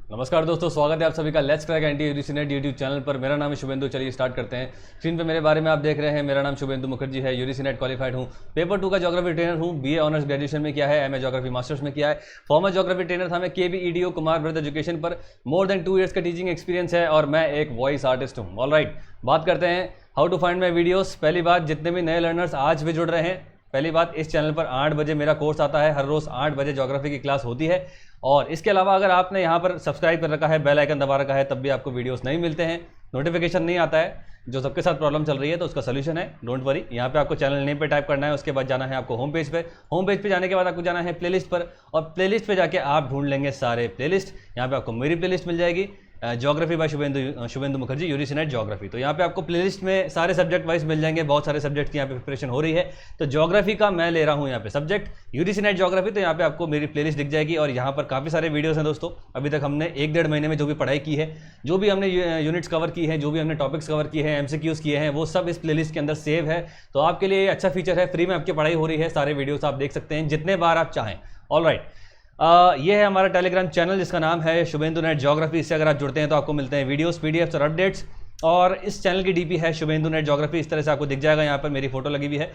नमस्कार दोस्तों, स्वागत है आप सभी का let's crack anti UGC YouTube channel पर। मेरा नाम है शुभेंदु। चलिए स्टार्ट करते हैं। स्क्रीन पे मेरे बारे में आप देख रहे हैं। मेरा नाम शुभेंदु मुखर्जी है। यूजीसी क्वालिफाइड हूँ। पेपर 2 का ज्योग्राफी ट्रेनर हूँ। बीए ऑनर्स ग्रेजुएशन में किया है। एमए ज्योग्राफी मास्टर्स में किया है। फॉर्मर ज्योग्राफी ट्रेनर था मैं KBEDO कुमार ब्रदर एजुकेशन पर। मोर देन 2 ईयर्स का टीचिंग एक्सपीरियंस है और मैं एक वॉइस आर्टिस्ट हूँ। ऑलराइट, बात करते हैं how to find my videos. पहली बात, जितने भी नए लर्नर्स आज भी जुड़ रहे हैं, पहली बात, इस चैनल पर 8 बजे मेरा कोर्स आता है। हर रोज़ 8 बजे ज्योग्राफी की क्लास होती है। और इसके अलावा अगर आपने यहाँ पर सब्सक्राइब कर रखा है, बेल आइकन दबा रखा है, तब भी आपको वीडियोस नहीं मिलते हैं, नोटिफिकेशन नहीं आता है, जो सबके साथ प्रॉब्लम चल रही है, तो उसका सोल्यूशन है, डोंट वरी। यहाँ पे आपको चैनल नेम पे टाइप करना है, उसके बाद जाना है आपको होम पेज पे। होम पेज पे जाने के बाद आपको जाना है प्लेलिस्ट पर, और प्लेलिस्ट पे जाके आप ढूंढ लेंगे सारे प्लेलिस्ट। यहाँ पे आपको मेरी प्लेलिस्ट मिल जाएगी, geography by Shubhendu Mukherjee, UGC geography. तो यहाँ पे आपको प्लेलिस्ट में सारे सब्जेक्ट वाइज मिल जाएंगे। बहुत सारे सब्जेक्ट की यहाँ पे प्रिपरेशन हो रही है। तो ज्योग्राफी का मैं ले रहा हूँ यहाँ पे सब्जेक्ट यूजीसी ज्योग्राफी। तो यहाँ पे आपको मेरी प्लेलिस्ट दिख जाएगी और यहाँ पर काफ़ी सारे वीडियोस हैं दोस्तों। अभी तक हमने 1-1.5 महीने में जो भी पढ़ाई की है, जो भी हमने यूनिट्स कवर की है, जो भी हमने टॉपिक्स कवर किए हैं, MCQs किए हैं, वो सब इस प्लेलिस्ट के अंदर सेव है। तो आपके लिए अच्छा फीचर है, फ्री में आपकी पढ़ाई हो रही है। सारे वीडियोस आप देख सकते हैं जितने बार आप चाहें। ऑलराइट, ये है हमारा टेलीग्राम चैनल जिसका नाम है शुभेंदु ज्योग्राफी। इससे अगर आप जुड़ते हैं तो आपको मिलते हैं वीडियोस, PDFs और अपडेट्स। और इस चैनल की DP है शुभेंदु ज्योग्राफी। इस तरह से आपको दिख जाएगा। यहाँ पर मेरी फोटो लगी हुई है।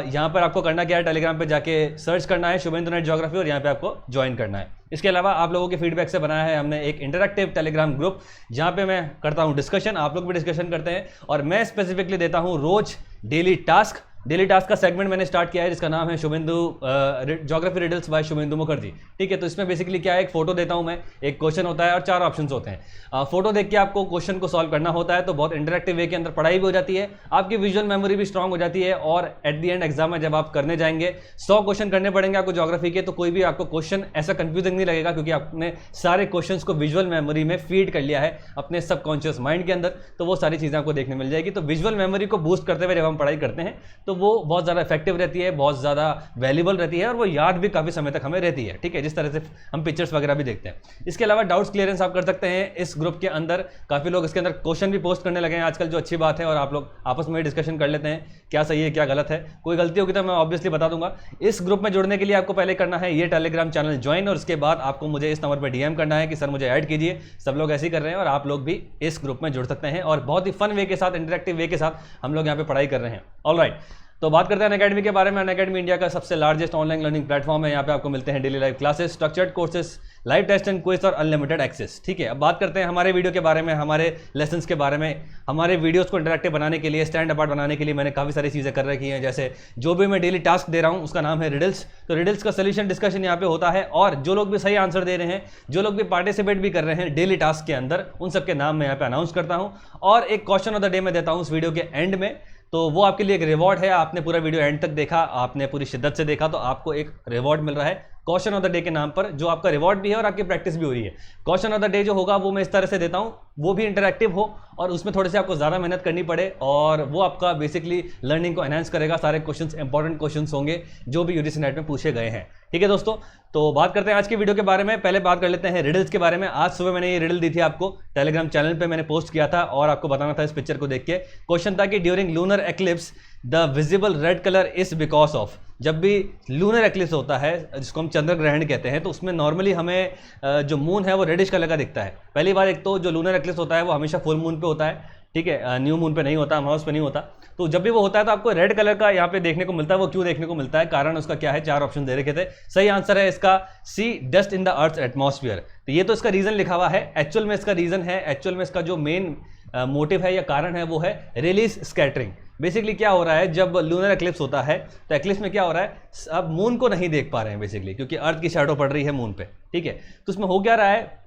यहाँ पर आपको करना क्या है, टेलीग्राम पे जाके सर्च करना है शुभेंदु ज्योग्राफी और यहाँ पे आपको ज्वाइन करना है। इसके अलावा आप लोगों के फीडबैक से बनाया है हमने एक इंटरैक्टिव टेलीग्राम ग्रुप, जहाँ पे मैं करता हूँ डिस्कशन, आप लोग भी डिस्कशन करते हैं, और मैं स्पेसिफिकली देता हूँ रोज डेली टास्क। डेली टास्क का सेगमेंट मैंने स्टार्ट किया है जिसका नाम है Shubhendu geography riddles by Shubhendu Mukherjee. ठीक है, तो इसमें बेसिकली क्या है, एक फोटो देता हूं मैं, एक क्वेश्चन होता है और 4 ऑप्शंस होते हैं। फोटो देख के आपको क्वेश्चन को सॉल्व करना होता है। तो बहुत इंटरेक्टिव वे के अंदर पढ़ाई भी हो जाती है, आपकी विजुअल मेमोरी भी स्ट्रांग हो जाती है, और एट द एंड एग्जाम में जब आप करने जाएंगे 100 क्वेश्चन करने पड़ेंगे आपको ज्योग्राफी के, तो कोई भी आपको क्वेश्चन ऐसा कंफ्यूजिंग नहीं लगेगा, क्योंकि आपने सारे क्वेश्चन को विजुअल मेमोरी में फीड कर लिया है अपने सबकॉन्शियस माइंड के अंदर। तो वो सारी चीजें आपको देखने मिल जाएगी। तो विजुअल मेमोरी को बूस्ट करते हुए जब हम पढ़ाई करते हैं तो वो बहुत ज्यादा इफेक्टिव रहती है, बहुत ज़्यादा वैल्यूबल रहती है, और वो याद भी काफ़ी समय तक हमें रहती है। ठीक है, जिस तरह से हम पिक्चर्स वगैरह भी देखते हैं। इसके अलावा डाउट्स क्लियरेंस आप कर सकते हैं इस ग्रुप के अंदर। काफ़ी लोग इसके अंदर क्वेश्चन भी पोस्ट करने लगे हैं आजकल, जो अच्छी बात है, और आप लोग आपस में डिस्कशन कर लेते हैं क्या सही है क्या गलत है। कोई गलती होगी तो मैं ऑब्वियसली बता दूंगा। इस ग्रुप में जुड़ने के लिए आपको पहले करना है ये टेलीग्राम चैनल ज्वाइन, और उसके बाद आपको मुझे इस नंबर पर DM करना है कि सर मुझे ऐड कीजिए। सब लोग ऐसे ही कर रहे हैं, और आप लोग भी इस ग्रुप में जुड़ सकते हैं, और बहुत ही फन वे के साथ, इंटरेक्टिव वे के साथ हम लोग यहाँ पे पढ़ाई कर रहे हैं। ऑलराइट, तो बात करते हैं अनअकैडमी के बारे में। अनअकैडमी इंडिया का सबसे लार्जेस्ट ऑनलाइन लर्निंग प्लेटफॉर्म है। यहाँ पे आपको मिलते हैं daily live classes, structured courses, live test and quiz और अनलिमिटेड एक्सेस। ठीक है, अब बात करते हैं हमारे वीडियो के बारे में, हमारे लेसन्स के बारे में। हमारे वीडियोस को इंटरेक्टिव बनाने के लिए, स्टैंड अपार्ट बनाने के लिए मैंने काफ़ी सारी चीज़ें कर रखी हैं। जैसे जो भी मैं डेली टास्क दे रहा हूँ उसका नाम है रिडल्स। तो रिडल्स का सोल्यूशन डिस्कशन यहाँ पे होता है, और जो लोग भी सही आंसर दे रहे हैं, जो लोग भी पार्टिसिपेट भी कर रहे हैं डेली टास्क के अंदर, उन सबके नाम मैं यहाँ पे अनाउंस करता हूँ। और एक क्वेश्चन ऑफ द डे मैं देता हूँ उस वीडियो के एंड में। तो वो आपके लिए एक रिवॉर्ड है। आपने पूरा वीडियो एंड तक देखा, आपने पूरी शिद्दत से देखा, तो आपको एक रिवॉर्ड मिल रहा है क्वेश्चन ऑफ द डे के नाम पर, जो आपका रिवॉर्ड भी है और आपकी प्रैक्टिस भी हो रही है। क्वेश्चन ऑफ द डे जो होगा वो मैं इस तरह से देता हूँ, वो भी इंटरैक्टिव हो और उसमें थोड़े से आपको ज़्यादा मेहनत करनी पड़े, और वो आपका बेसिकली लर्निंग को एनहांस करेगा। सारे क्वेश्चंस इंपॉर्टेंट क्वेश्चंस होंगे जो भी यूजीसी नेट में पूछे गए हैं। ठीक है दोस्तों, तो बात करते हैं आज की वीडियो के बारे में। पहले बात कर लेते हैं रिडल्स के बारे में। आज सुबह मैंने ये रिडल दी थी आपको, टेलीग्राम चैनल पे मैंने पोस्ट किया था, और आपको बताना था इस पिक्चर को देख के। क्वेश्चन था कि during lunar eclipse the visible red colour is because of. जब भी लूनर एक्लिप्स होता है, जिसको हम चंद्र ग्रहण कहते हैं, तो उसमें नॉर्मली हमें जो मून है वो रेडिश कलर का दिखता है। पहली बार, एक तो जो लूनर एक्लिप्स होता है वो हमेशा फुल मून पे होता है, ठीक है, न्यू मून पे नहीं होता, अमावस पे नहीं होता। तो जब भी वो होता है तो आपको रेड कलर का यहाँ पे देखने को मिलता है। वो क्यों देखने को मिलता है, कारण उसका क्या है, 4 ऑप्शन दे रखे थे। सही आंसर है इसका C, dust in the earth atmosphere. तो ये तो इसका रीजन लिखा हुआ है, एक्चुअल में इसका रीजन है, एक्चुअल में इसका जो मेन मोटिव है या कारण है वो है रिलीज स्कैटरिंग। बेसिकली क्या हो रहा है, जब लूनर एक्लिप्स होता है तो एक्लिप्स में क्या हो रहा है, अब मून को नहीं देख पा रहे हैं बेसिकली, क्योंकि अर्थ की शैडो पड़ रही है मून पे। ठीक है, तो उसमें हो क्या रहा है,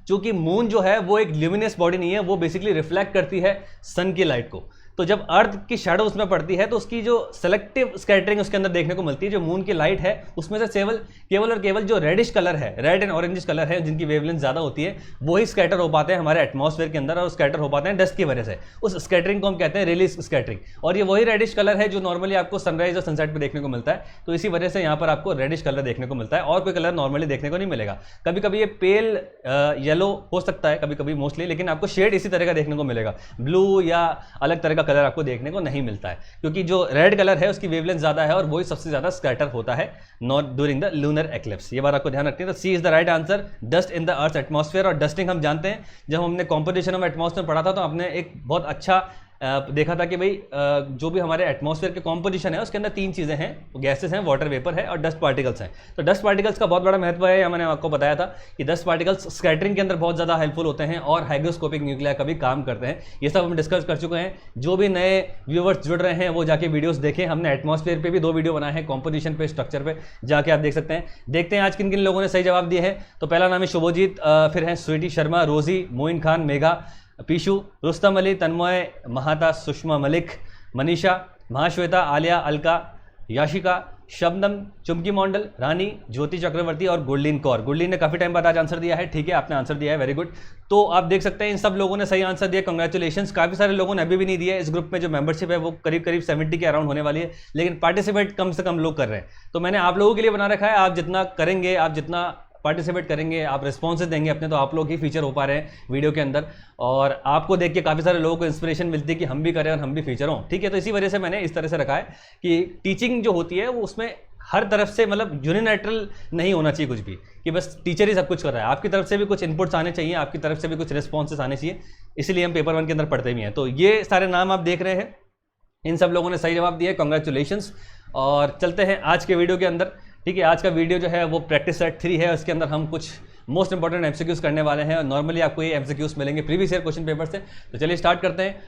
चूंकि मून जो है वो एक ल्यूमिनस बॉडी नहीं है, वो बेसिकली रिफ्लेक्ट करती है सन की लाइट को। तो जब अर्थ की शैडो उसमें पड़ती है तो उसकी जो सेलेक्टिव स्कैटरिंग उसके अंदर देखने को मिलती है। जो मून की लाइट है उसमें से केवल और केवल जो रेडिश कलर है, रेड एंड ऑरेंजिश कलर है, जिनकी वेवलेंथ ज़्यादा होती है, वही स्कैटर हो पाते हैं हमारे एटमॉस्फेयर के अंदर, और स्कैटर हो पाते हैं डस्ट की वजह से। उस स्कैटरिंग को हम कहते हैं रिलीज स्कैटरिंग। और ये वही रेडिश कलर है जो नॉर्मली आपको सनराइज और सनसेट पर देखने को मिलता है। तो इसी वजह से यहाँ पर आपको रेडिश कलर देखने को मिलता है, और कोई कलर नॉर्मली देखने को नहीं मिलेगा। कभी कभी ये पेल येलो हो सकता है, कभी कभी मोस्टली, लेकिन आपको शेड इसी तरह का देखने को मिलेगा, ब्लू या अलग तरह का कलर आपको देखने को नहीं मिलता है, क्योंकि जो रेड कलर है उसकी वेवलेंथ ज़्यादा है और वही सबसे ज़्यादा स्कैटर होता है not during the lunar eclipse. ये बात आपको ध्यान रखनी है। तो C is the right answer, dust in the earth atmosphere. और डस्टिंग हम जानते हैं, जब हमने कॉम्पोजिशन ऑफ एटमॉस्फेयर पढ़ा था तो हमने एक बहुत अच्छा देखा था कि भाई जो भी हमारे एटमॉस्फेयर के कॉम्पोजिशन है उसके अंदर 3 चीज़ें हैं, गैसेस हैं, वाटर वेपर है और डस्ट पार्टिकल्स हैं। तो डस्ट पार्टिकल्स का बहुत बड़ा महत्व है, या मैंने आपको बताया था कि डस्ट पार्टिकल्स स्कैटरिंग के अंदर बहुत ज़्यादा हेल्पफुल होते हैं और हाइग्रोस्कोपिक न्यूक्लिया का भी काम करते हैं। ये सब हम डिस्कस कर चुके हैं। जो भी नए व्यूवर्स जुड़ रहे हैं वो जाके वीडियोज़ देखें। हमने एटमॉस्फेयर पर भी 2 वीडियो बनाए हैं, कॉम्पोजिशन पे, स्ट्रक्चर पे, जाके आप देख सकते हैं। देखते हैं आज किन किन लोगों ने सही जवाब दिए हैं। तो पहला नाम है शुभजीत, फिर है स्वीटी शर्मा, रोजी, मोइन खान, मेघा, पीशु, रुस्तम अली, तन्मय महाता, सुषमा मलिक, मनीषा, महाश्वेता, आलिया, अलका, याशिका, शबनम, चुमकी मंडल, रानी, ज्योति चक्रवर्ती और गुरलीन कौर। गुरलीन ने काफ़ी टाइम बाद आज आंसर दिया है। ठीक है, आपने आंसर दिया है, वेरी गुड। तो आप देख सकते हैं इन सब लोगों ने सही आंसर दिया, कंग्रेचुलेशंस। काफ़ी सारे लोगों ने अभी भी नहीं दिया। इस ग्रुप में जो मेंबरशिप है वो करीब करीब 70 के अराउंड होने वाली है, लेकिन पार्टिसिपेट कम से कम लोग कर रहे हैं। तो मैंने आप लोगों के लिए बना रखा है, आप जितना करेंगे, आप जितना पार्टिसिपेट करेंगे, आप रिस्पॉन्सेज देंगे अपने, तो आप लोग ही फीचर हो पा रहे हैं वीडियो के अंदर। और आपको देख के काफ़ी सारे लोगों को इंस्पिरेशन मिलती है कि हम भी करें और हम भी फीचर हों। ठीक है, तो इसी वजह से मैंने इस तरह से रखा है कि टीचिंग जो होती है वो उसमें हर तरफ से मतलब यूनिलैटरल नहीं होना चाहिए कुछ भी, कि बस टीचर ही सब कुछ कर रहा है। आपकी तरफ से भी कुछ इनपुट्स आने चाहिए, आपकी तरफ से भी कुछ रिस्पॉन्सेस आने चाहिए। इसीलिए हम पेपर 1 के अंदर पढ़ते भी हैं। तो ये सारे नाम आप देख रहे हैं, इन सब लोगों ने सही जवाब दिया, कॉन्ग्रेचुलेशंस। और चलते हैं आज के वीडियो के अंदर। ठीक है, आज का वीडियो जो है वो प्रैक्टिस सेट 3 है। उसके अंदर हम कुछ मोस्ट इंपॉर्टेंट एमसीक्यूज करने वाले हैं और नॉर्मली आपको ये एमसीक्यूज मिलेंगे प्रीवियस ईयर क्वेश्चन पेपर से। तो चलिए स्टार्ट करते हैं।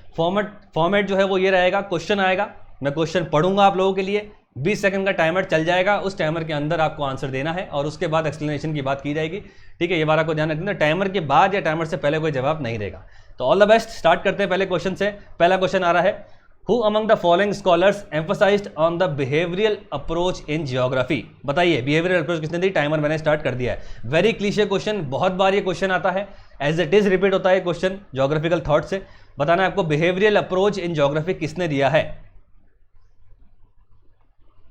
फॉर्मेट जो है वो ये रहेगा, क्वेश्चन आएगा, मैं क्वेश्चन पढ़ूंगा आप लोगों के लिए, 20 सेकंड का टाइमर चल जाएगा। उस टाइमर के अंदर आपको आंसर देना है और उसके बाद एक्सप्लेनेशन की बात की जाएगी। ठीक है, ये बात आपको ध्यान रखना, टाइमर के बाद या टाइमर से पहले कोई जवाब नहीं देगा। तो ऑल द बेस्ट, स्टार्ट करते हैं पहले क्वेश्चन से। पहला क्वेश्चन आ रहा है, Who among the following scholars emphasized on the behavioral approach in geography? बताइए behavioral approach किसने दी? टाइमर मैंने स्टार्ट कर दिया है। वेरी क्लीशे क्वेश्चन, बहुत बार ये क्वेश्चन आता है, एज इट इज रिपीट होता है क्वेश्चन ज्योग्राफिकल थॉट से। बताना है आपको behavioral approach in geography किसने दिया है?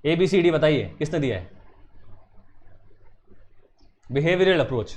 ABCD बताइए किसने दिया है behavioral approach?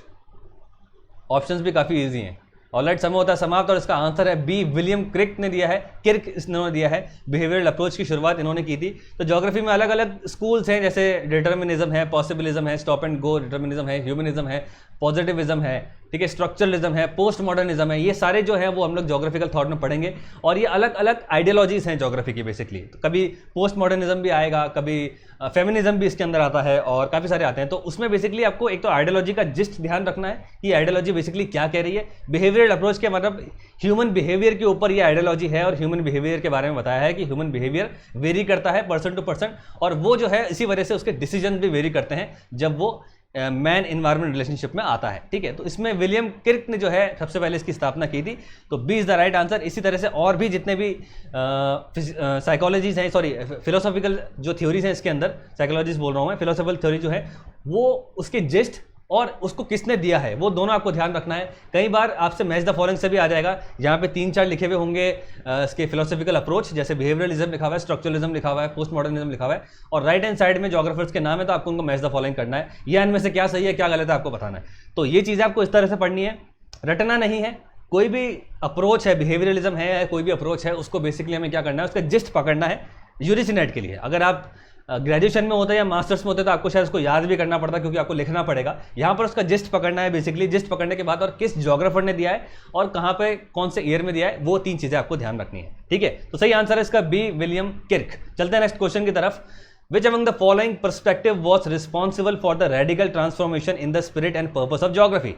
ऑप्शंस भी काफी इजी हैं। ऑलराइट, समय होता है समाप्त और इसका आंसर है बी, विलियम क्रिक ने दिया है। किर्क इन्होंने दिया है। बिहेवियरल अप्रोच की शुरुआत इन्होंने की थी। तो ज्योग्राफी में अलग अलग स्कूल्स हैं, जैसे डिटर्मिनिज्म है, पॉसिबिलिज्म है, स्टॉप एंड गो डिटर्मिनिज्म है, ह्यूमनिज्म है, पॉजिटिविज्म है, ठीक है, स्ट्रक्चरलिज्म है, पोस्ट मॉडर्निज्म है। ये सारे जो है वो हम लोग ज्योग्राफिकल थॉट में पढ़ेंगे और ये अलग अलग आइडियोलॉजीज हैं ज्योग्राफी की बेसिकली। तो कभी पोस्ट मॉडर्निज्म भी आएगा, कभी फेमिनिज्म भी इसके अंदर आता है और काफ़ी सारे आते हैं। तो उसमें बेसिकली आपको एक तो आइडियोलॉजी का जिस्ट ध्यान रखना है कि आइडियोलॉजी बेसिकली क्या कह रही है। बिहेवियरल अप्रोच के मतलब ह्यूमन बिहेवियर के ऊपर ये आइडियोलॉजी है और ह्यूमन बिहेवियर के बारे में बताया है कि ह्यूमन बिहेवियर वेरी करता है पर्सन टू पर्सन, और वो जो है इसी वजह से उसके डिसीजन भी वेरी करते हैं जब वो मैन इन्वायरमेंट रिलेशनशिप में आता है। ठीक है, तो इसमें विलियम किर्क ने जो है सबसे पहले इसकी स्थापना की थी। तो B is the right answer. इसी तरह से और भी जितने भी साइकोलॉजीज हैं, सॉरी फिलोसॉफिकल जो थ्योरीज हैं इसके अंदर, साइकोलॉजीज बोल रहा हूँ मैं, फिलोसॉफिकल थ्योरी जो है वो उसके जिस्ट और उसको किसने दिया है वो दोनों आपको ध्यान रखना है। कई बार आपसे मैच द फॉलोइंग से भी आ जाएगा, यहाँ पे 3-4 लिखे हुए होंगे इसके फिलोसॉफिकल अप्रोच, जैसे बिहेवियरलिज्म लिखा हुआ है, स्ट्रक्चरलिज्म लिखा हुआ है, पोस्ट मॉडर्निज्म लिखा हुआ है, और राइट हैंड साइड में ज्योग्राफर्स के नाम है, तो आपको उनको मैच द फॉलोइंग करना है, या इनमें से क्या सही है क्या गलत है आपको बताना है। तो ये चीज़ें आपको इस तरह से पढ़नी है, रटना नहीं है। कोई भी अप्रोच है, बिहेवियरलिज्म है, कोई भी अप्रोच है, उसको बेसिकली हमें क्या करना है, उसका जिस्ट पकड़ना है यूजीसी नेट के लिए। अगर आप ग्रेजुएशन में होते हैं या मास्टर्स में होते हैं तो आपको शायद उसको याद भी करना पड़ता है, क्योंकि आपको लिखना पड़ेगा। यहाँ पर उसका जिस्ट पकड़ना है बेसिकली, जिस्ट पकड़ने के बाद और किस ज्योग्राफर ने दिया है और कहाँ पे कौन से ईयर में दिया है, वो 3 चीज़ें आपको ध्यान रखनी है। ठीक है, तो सही आंसर है इसका बी, विलियम किर्क। चलते हैं नेक्स्ट क्वेश्चन की तरफ। Which among the following perspective was responsible for the radical transformation in the spirit and purpose of geography?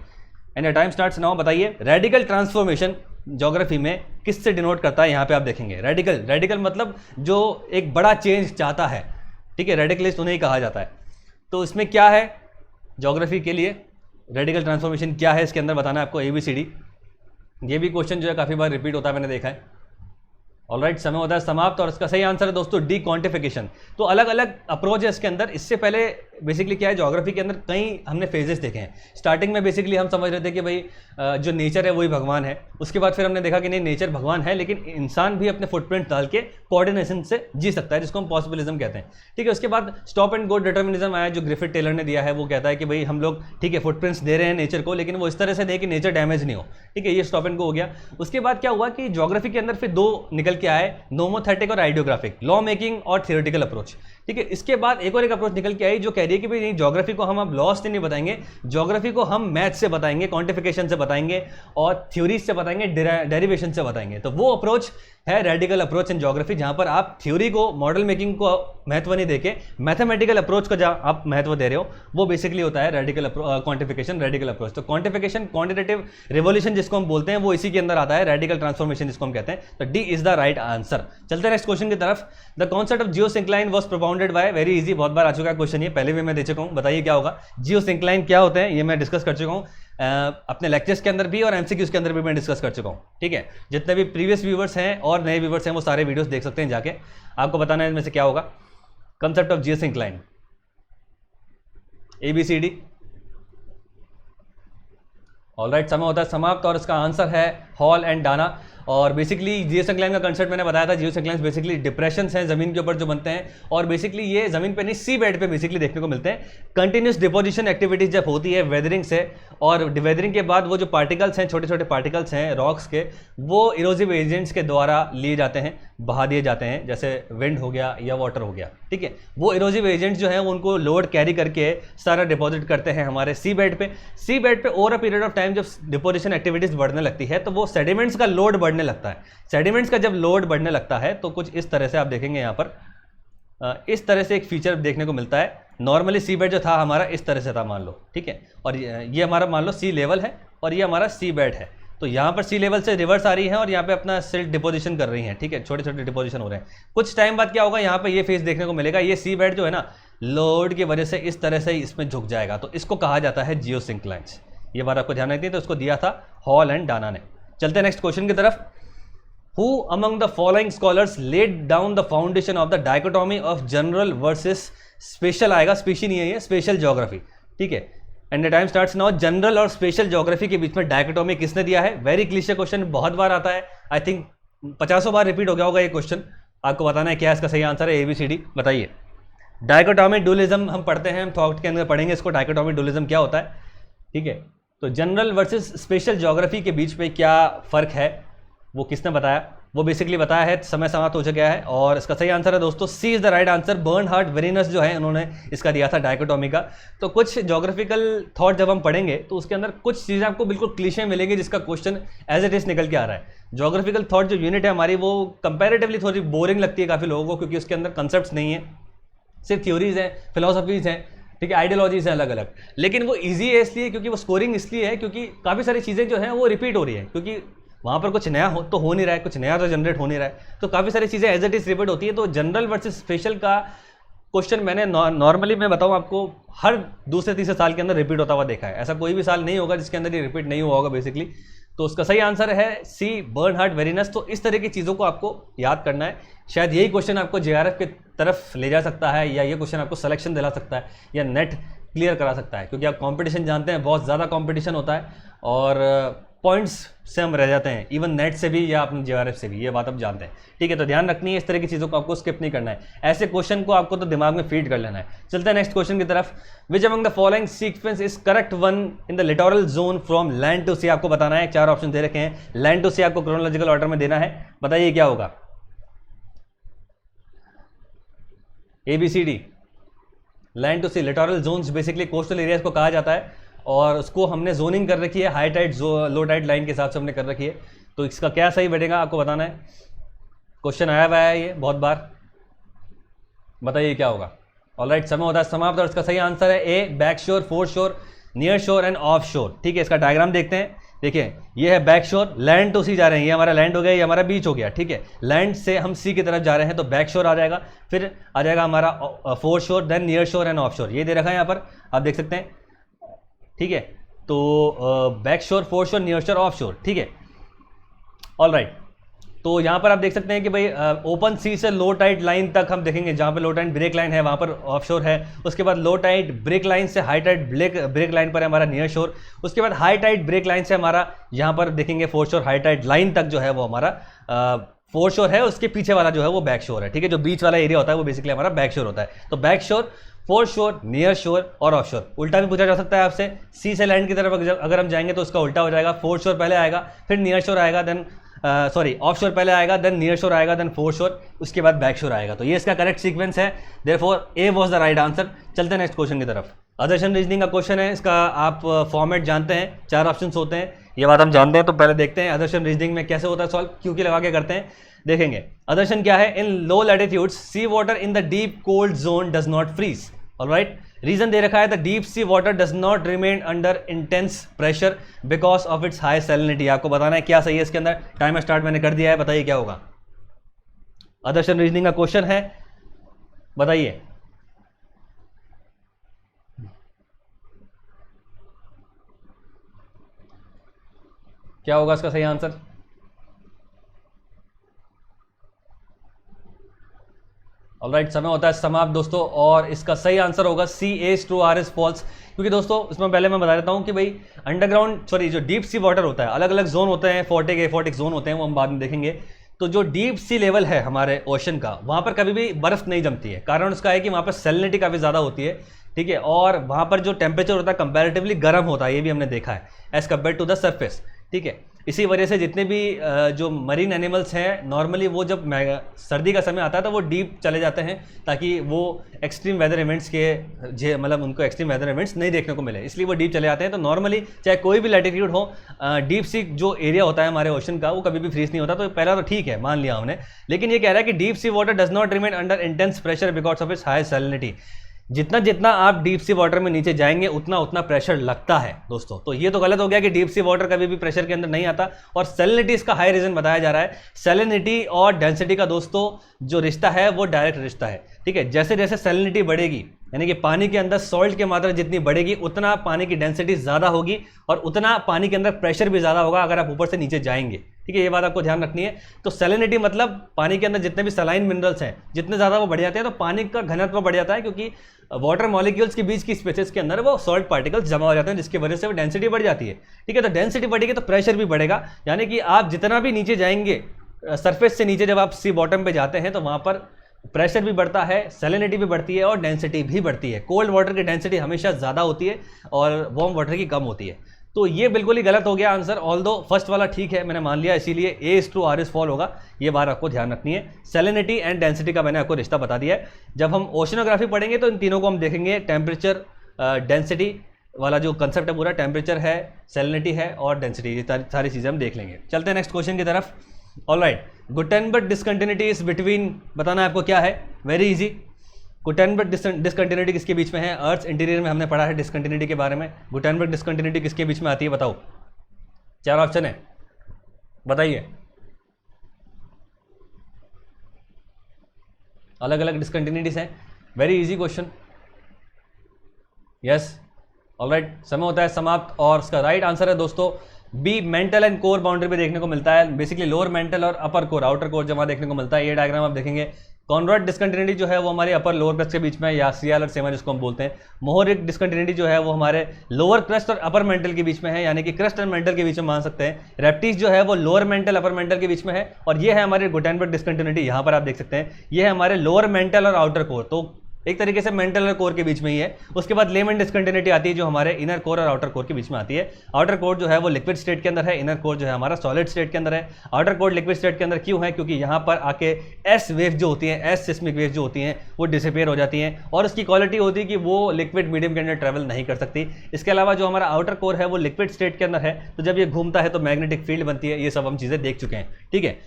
And your time starts now। बताइए रेडिकल ट्रांसफॉर्मेशन ज्योग्राफी में किससे denote करता है? यहाँ पे आप देखेंगे रेडिकल मतलब जो एक बड़ा चेंज चाहता है। ठीक है, रेडिकलिस्ट उन्हें ही कहा जाता है। तो इसमें क्या है ज्योग्राफी के लिए रेडिकल ट्रांसफॉर्मेशन क्या है, इसके अंदर बताना है आपको ABCD। ये भी क्वेश्चन जो है काफ़ी बार रिपीट होता है, मैंने देखा है। ऑलराइट, समय होता है समाप्त और इसका सही आंसर है दोस्तों डी, क्वांटिफिकेशन। तो अलग अलग अप्रोच है इसके अंदर। इससे पहले बेसिकली क्या है, ज्योग्राफी के अंदर कई हमने फेजेस देखे हैं। स्टार्टिंग में बेसिकली हम समझ रहे थे कि भाई जो नेचर है वही भगवान है। उसके बाद फिर हमने देखा कि नहीं, नेचर भगवान है लेकिन इंसान भी अपने फुटप्रिंट डाल के कोऑर्डिनेशन से जी सकता है, जिसको हम पॉसिबिलिज्म कहते हैं। ठीक है, उसके बाद स्टॉप एंड गो डिटर्मिनिज्म आया, जो ग्रिफिथ टेलर ने दिया है। वो कहता है कि भाई हम लोग ठीक है फुटप्रिंट्स दे रहे हैं नेचर को, लेकिन वो इस तरह से दे कि नेचर डैमेज नहीं हो। ठीक है, ये स्टॉप एंड गो हो गया। उसके बाद क्या हुआ कि ज्योग्राफी के अंदर फिर 2 निकल के आए नोमोथेटिक और आइडियोग्राफिक, लॉ मेकिंग और थियोरेटिकल अप्रोच। ठीक है, इसके बाद एक और एक अप्रोच निकल के आई जो कह रही है कि भाई ज्योग्राफी को हम अब लॉस से नहीं बताएंगे, ज्योग्राफी को हम मैथ से बताएंगे, क्वांटिफिकेशन से बताएंगे और थ्योरीज से बताएंगे, डेरिवेशन से बताएंगे। तो वो अप्रोच है रेडिकल अप्रोच इन ज्योग्राफी, जहां पर आप थ्योरी को, मॉडल मेकिंग को महत्व नहीं देके मैथमेटिकल अप्रोच को जहां आप महत्व दे रहे हो, वो बेसिकली होता है रेडिकल क्वांटिफिकेशन, रेडिकल अप्रोच। तो क्वांटिफिकेशन, क्वांटिटेटिव रिवोल्यूशन जिसको हम बोलते हैं, वो इसी के अंदर आता है, रेडिकल ट्रांसफॉर्मेशन जिसको हम कहते हैं। तो D is the right answer. चलते हैं नेक्स्ट क्वेश्चन की तरफ। The concept of geosyncline was propounded bye, very easy, बहुत बार आ चुका है क्वेश्चन, ये पहले भी मैं दे चुका हूं, बताइए क्या होगा। जियोसिंक्लाइन क्या होते हैं ये मैं डिस्कस कर चुका हूं अपने लेक्चर्स के अंदर भी और एमसीक्यूज के अंदर भी मैं डिस्कस कर चुका हूं। ठीक है, जितने भी प्रीवियस व्यूवर्स हैं और नए व्यूवर्स हैं वो सारे वीडियोस देख सकते हैं जाके, आपको बताना है इनमें से क्या होगा। Concept of geosyncline, ABCD। Alright, समय होता है समाप्त और इसका आंसर है हॉल एंड डाना। और बेसिकली जियोसिंक्लाइन का कंसेप्ट मैंने बताया था, जियोसिंक्लाइन बेसिकली डिप्रेशंस हैं जमीन के ऊपर जो बनते हैं, और बेसिकली ये जमीन पे नहीं, सी बेड पे बेसिकली देखने को मिलते हैं। कंटिन्यूस डिपोजिशन एक्टिविटीज जब होती है वेदरिंग से, और वेदरिंग के बाद वो जो पार्टिकल्स हैं, छोटे छोटे पार्टिकल्स हैं रॉक्स के, वो इरोजिव एजेंट्स के द्वारा लिए जाते हैं, बहा दिए जाते हैं, जैसे विंड हो गया या वाटर हो गया। ठीक है, वो इरोजिव एजेंट्स जो हैं उनको लोड कैरी करके सारा डिपॉजिट करते हैं हमारे सी बेड पे। सी बेड पे over a period of time जब डिपोजिशन एक्टिविटीज बढ़ने लगती है तो वो सेडिमेंट्स का लोड बढ़ने लगता है। सेडिमेंट्स का जब लोड बढ़ने लगता है तो कुछ इस तरह से आप देखेंगे यहाँ पर इस तरह से एक फीचर देखने को मिलता है। नॉर्मली सी बेड जो था हमारा इस तरह से था मान लो, ठीक है, और ये हमारा मान लो सी लेवल है और ये हमारा सी बेड है। तो यहाँ पर सी लेवल से रिवर्स आ रही है और यहाँ पे अपना सिल्ट डिपोजिशन कर रही हैं। ठीक है, छोटे छोटे डिपोजिशन हो रहे हैं। कुछ टाइम बाद क्या होगा, यहाँ पे ये फेज देखने को मिलेगा, ये सी बेड जो है ना लोड की वजह से इस तरह से इसमें झुक जाएगा, तो इसको कहा जाता है जियोसिंक्लाइन्स। ये बात आपको ध्यान रखनी है, तो उसको दिया था हॉल एंड डाना ने। चलते हैं नेक्स्ट क्वेश्चन की तरफ। Who among the following scholars laid down the foundation of the dichotomy of general versus special, आएगा स्पेशल नहीं है ये, स्पेशल ज्योग्राफी। ठीक है, and the time starts now. General और स्पेशल ज्योग्राफी के बीच में डायकोटोमी किसने दिया है? वेरी क्लिशे क्वेश्चन, बहुत बार आता है, आई थिंक 50 बार रिपीट हो गया होगा ये क्वेश्चन। आपको बताना है क्या इसका सही आंसर है, ABCD बताइए। डायकोटोमी डुअलिज्म हम पढ़ते हैं, हम थॉट के अंदर पढ़ेंगे इसको, डायकोटोमी डुअलिज्म क्या होता है। ठीक है, तो जनरल वर्सेस स्पेशल ज्योग्राफी के बीच में क्या फ़र्क है वो किसने बताया, वो बेसिकली बताया है। समय समाप्त हो चुका है और इसका सही आंसर है दोस्तों C is the right answer. Bernhard Varenius जो है उन्होंने इसका दिया था डायकोटोमी का। तो कुछ ज्योग्राफिकल थॉट जब हम पढ़ेंगे तो उसके अंदर कुछ चीज़ें आपको बिल्कुल क्लीशे मिलेंगी जिसका क्वेश्चन एज इट इज निकल के आ रहा है। ज्योग्राफिकल थॉट जो यूनिट है हमारी वो कंपैरेटिवली थोड़ी बोरिंग लगती है काफ़ी लोगों को, क्योंकि उसके अंदर कंसेप्ट नहीं है, सिर्फ थ्योरीज हैं, फिलोसफीज हैं, ठीक है, आइडियोलॉजीज हैं अलग अलग। लेकिन वो ईजी है इसलिए क्योंकि वो स्कोरिंग इसलिए है क्योंकि काफ़ी सारी चीज़ें जो हैं वो रिपीट हो रही है, क्योंकि वहाँ पर कुछ नया हो नहीं रहा है, कुछ नया तो जनरेट हो नहीं रहा है, तो काफ़ी सारी चीज़ें एज इट इज रिपीट होती है। तो जनरल वर्सेस स्पेशल का क्वेश्चन मैंने नॉर्मली मैं बताऊँ आपको हर दूसरे तीसरे साल के अंदर रिपीट होता हुआ देखा है। ऐसा कोई भी साल नहीं होगा जिसके अंदर ये रिपीट नहीं हुआ होगा बेसिकली। तो उसका सही आंसर है सी, बर्नहार्ड वेरिनस। तो इस तरह की चीज़ों को आपको याद करना है। शायद यही क्वेश्चन आपको JRF की तरफ ले जा सकता है, या ये क्वेश्चन आपको सिलेक्शन दिला सकता है, या नेट क्लियर करा सकता है, क्योंकि आप कंपटीशन जानते हैं, बहुत ज़्यादा कंपटीशन होता है और पॉइंट्स से हम रह जाते हैं, इवन नेट से भी या अपने JRF से भी, ये बात आप जानते हैं। ठीक है, तो ध्यान रखनी है, इस तरह की चीज़ों को आपको स्किप नहीं करना है, ऐसे क्वेश्चन को आपको तो दिमाग में फीड कर लेना है। चलते हैं नेक्स्ट क्वेश्चन की तरफ। Which among the following sequence is correct one in the littoral zone from land to sea? आपको बताना है, 4 ऑप्शन दे रखे हैं, लैंड टू सी आपको क्रोनोलॉजिकल ऑर्डर में देना है, बताइए क्या होगा। ABCD, land to sea, littoral zones basically coastal areas को कहा जाता है और उसको हमने जोनिंग कर रखी है high tide low tide line के हिसाब से हमने कर रखी है। तो इसका क्या सही बैठेगा आपको बताना है, क्वेश्चन आया हुआ है ये बहुत बार, बताइए क्या होगा। ऑलराइट, समय होता है समाप्त और इसका सही आंसर है ए, बैक शोर, फोर शोर, नियर शोर एंड ऑफ शोर। ठीक है, इसका डायग्राम देखते हैं। देखिए ये है बैक शोर, लैंड टू सी जा रहे हैं, ये हमारा लैंड हो गया, ये हमारा बीच हो गया। ठीक है, लैंड से हम सी की तरफ जा रहे हैं तो बैक शोर आ जाएगा, फिर आ जाएगा हमारा फोर शोर, देन नियर शोर एंड ऑफ शोर। ये दे रखा है यहाँ पर, आप देख सकते हैं। ठीक है, तो बैक शोर, फोर शोर, नियर शोर, ऑफ शोर। ठीक है, ऑल राइट। तो यहाँ पर आप देख सकते हैं कि भाई ओपन सी से लो टाइड लाइन तक हम देखेंगे, जहाँ पे लो टाइड ब्रेक लाइन है वहाँ पर ऑफ शोर है। उसके बाद लो टाइड ब्रेक लाइन से हाई टाइड ब्रेक लाइन पर है हमारा नियर शोर। उसके बाद हाई टाइड ब्रेक लाइन से हमारा यहाँ पर देखेंगे फोर शोर, हाई टाइड लाइन तक जो है वो हमारा फोर शोर है। उसके पीछे वाला जो है वो बैक शोर है। ठीक है, जो बीच वाला एरिया होता है वो बेसिकली हमारा बैक शोर होता है। तो बैक शोर, फोर शोर, नियर शोर और ऑफ शोर। उल्टा भी पूछा जा सकता है आपसे, सी से लैंड की तरफ अगर हम जाएंगे तो उसका उल्टा हो जाएगा, फोर शोर पहले आएगा, फिर नियर शोर आएगा, देन सॉरी ऑफ शोर पहले आएगा, देन नियर शोर आएगा, देन फोर शोर, उसके बाद बैक शोर आएगा। तो ये इसका करेक्ट सीक्वेंस है, therefore A was the right answer. चलते हैं नेक्स्ट क्वेश्चन की तरफ। अदर्शन रीजनिंग का क्वेश्चन है, इसका आप फॉर्मेट जानते हैं, 4 ऑप्शंस होते हैं, ये बात हम जानते हैं। तो पहले देखते हैं अदर्शन रीजनिंग में कैसे होता है सॉल्व, क्योंकि लगा के करते हैं, देखेंगे। अदर्शन क्या है, in low latitudes sea water in the deep cold zone does not freeze. Alright, reason दे रखा है, the deep sea water does not remain under intense pressure because of its high salinity. आपको बताना है क्या सही है इसके अंदर। टाइम स्टार्ट मैंने कर दिया है, बताइए क्या होगा। अदर्शन रीजनिंग का क्वेश्चन है, बताइए। क्या होगा इसका सही आंसर? ऑलराइट, समय होता है समाप्त दोस्तों, और इसका सही आंसर होगा C S two R S false. क्योंकि दोस्तों इसमें पहले मैं बता देता हूं कि भाई अंडरग्राउंड सॉरी जो डीप सी वाटर होता है, अलग अलग जोन होते हैं, फोर्टिक एफोर्टिक जोन होते हैं, वो हम बाद में देखेंगे। तो जो डीप सी लेवल है हमारे ओशन का, वहां पर कभी भी बर्फ नहीं जमती है। कारण उसका है कि वहां पर सैलिनिटी काफ़ी ज़्यादा होती है, ठीक है, और वहां पर जो टेम्परेचर होता है कंपैरेटिवली गर्म होता है, ये भी हमने देखा है as compared to the surface, ठीक है। इसी वजह से जितने भी जो मरीन एनिमल्स हैं नॉर्मली वो जब सर्दी का समय आता है तो वो डीप चले जाते हैं, ताकि वो एक्सट्रीम वेदर इवेंट्स के मतलब उनको एक्सट्रीम वेदर इवेंट्स नहीं देखने को मिले, इसलिए वो डीप चले जाते हैं। तो नॉर्मली चाहे कोई भी लैटिट्यूड हो, डीप सी जो एरिया होता है हमारे ओशन का, वो कभी भी फ्रीज नहीं होता। तो पहला तो ठीक है, मान लिया हमने। लेकिन ये कह रहा है कि deep sea water does not remain under intense pressure because of its high salinity. जितना जितना आप डीप सी वाटर में नीचे जाएंगे उतना उतना प्रेशर लगता है दोस्तों। तो ये तो गलत हो गया कि डीप सी वाटर कभी भी प्रेशर के अंदर नहीं आता, और सैलिनिटी इसका हाई रीजन बताया जा रहा है। सैलिनिटी और डेंसिटी का दोस्तों जो रिश्ता है वो डायरेक्ट रिश्ता है, ठीक है। जैसे जैसे सैलिनिटी बढ़ेगी, यानी कि पानी के अंदर सॉल्ट की मात्रा जितनी बढ़ेगी, उतना पानी की डेंसिटी ज़्यादा होगी और उतना पानी के अंदर प्रेशर भी ज़्यादा होगा अगर आप ऊपर से नीचे जाएंगे, ठीक है। ये बात आपको ध्यान रखनी है। तो सैलिनिटी मतलब पानी के अंदर जितने भी सलाइन मिनरल्स हैं, जितने ज़्यादा वो बढ़ जाते हैं तो पानी का घनत्व बढ़ जाता है, क्योंकि वाटर मॉलिक्यूल्स के बीच की स्पेसेस के अंदर वो सॉल्ट पार्टिकल्स जमा हो जाते हैं, जिसकी वजह से वो डेंसिटी बढ़ जाती है, ठीक है। तो डेंसिटी बढ़ेगी तो प्रेशर भी बढ़ेगा, यानी कि आप जितना भी नीचे जाएंगे, सरफेस से नीचे जब आप सी बॉटम पे जाते हैं तो वहाँ पर प्रेशर भी बढ़ता है, सैलिनिटी भी बढ़ती है और डेंसिटी भी बढ़ती है। कोल्ड वाटर की डेंसिटी हमेशा ज़्यादा होती है और वार्म वाटर की कम होती है। तो ये बिल्कुल ही गलत हो गया आंसर, ऑल्दो फर्स्ट वाला ठीक है, मैंने मान लिया, इसीलिए A is true R is false होगा। ये बात आपको ध्यान रखनी है। सैलिनिटी एंड डेंसिटी का मैंने आपको रिश्ता बता दिया है। जब हम ओशनोग्राफी पढ़ेंगे तो इन तीनों को हम देखेंगे, टेम्परेचर डेंसिटी वाला जो कंसेप्ट है पूरा, टेम्परेचर है, सैलिनिटी है और डेंसिटी, ये सारी चीज़ें हम देख लेंगे। चलते हैं नेक्स्ट क्वेश्चन की तरफ। Alright, Gutenberg discontinuity is between, बताना है आपको क्या है, वेरी इजी। गुटेनबर्ग डिसकंटिन्यूटी किसके बीच में है? अर्थ इंटीरियर में हमने पढ़ा है डिसकंटिन्यूटी के बारे में। गुटेनबर्ग डिसकंटिन्यूटी किसके बीच में आती है बताओ? 4 ऑप्शन है, बताइए। अलग अलग डिसकंटिन्यूटीज हैं, very easy question. Yes, alright, समय होता है समाप्त, और इसका राइट आंसर है दोस्तों B, mantle and core boundary पे देखने को मिलता है। बेसिकली लोअर मेंटल और अपर कोर, आउटर कोर जमा देखने को मिलता है। ये डायग्राम आप देखेंगे। कॉनरॉड डिसकंटिन्यूटी जो है वो हमारे अपर लोअर क्रस्ट के बीच में है, या सियाल और सेमा जिसको हम बोलते हैं। मोहरिक डिसकंटिन्यूटी जो है वो हमारे लोअर क्रस्ट और अपर मेंटल के बीच में है, यानी कि क्रस्ट एंड मेंटल के बीच में मान सकते हैं। रेप्टिस जो है वो लोअर मेंटल अपर मेंटल के बीच में है, और ये है हमारे गुटेनबर्ग डिसकंटिन्यूटी। यहाँ पर आप देख सकते हैं, ये है हमारे लोअर मेंटल और आउटर कोर, तो एक तरीके से मेंटल और कोर के बीच में ही है। उसके बाद लेमन डिसकंटिन्यूटी आती है जो हमारे इनर कोर और आउटर कोर के बीच में आती है। आउटर कोर जो है वो लिक्विड स्टेट के अंदर है, इनर कोर जो है हमारा सॉलिड स्टेट के अंदर है। आउटर कोर लिक्विड स्टेट के अंदर क्यों है? क्योंकि यहाँ पर आके एस वेव जो होती हैं, एस सिस्मिक वेव जो होती हैं वो डिसअपियर हो जाती हैं, और उसकी क्वालिटी होती है कि वो लिक्विड मीडियम के अंदर ट्रेवल नहीं कर सकती। इसके अलावा जो हमारा आउटर कोर है वो लिक्विड स्टेट के अंदर है, तो जब ये घूमता है तो मैग्नेटिक फील्ड बनती है। ये सब हम चीज़ें देख चुके हैं, ठीक है।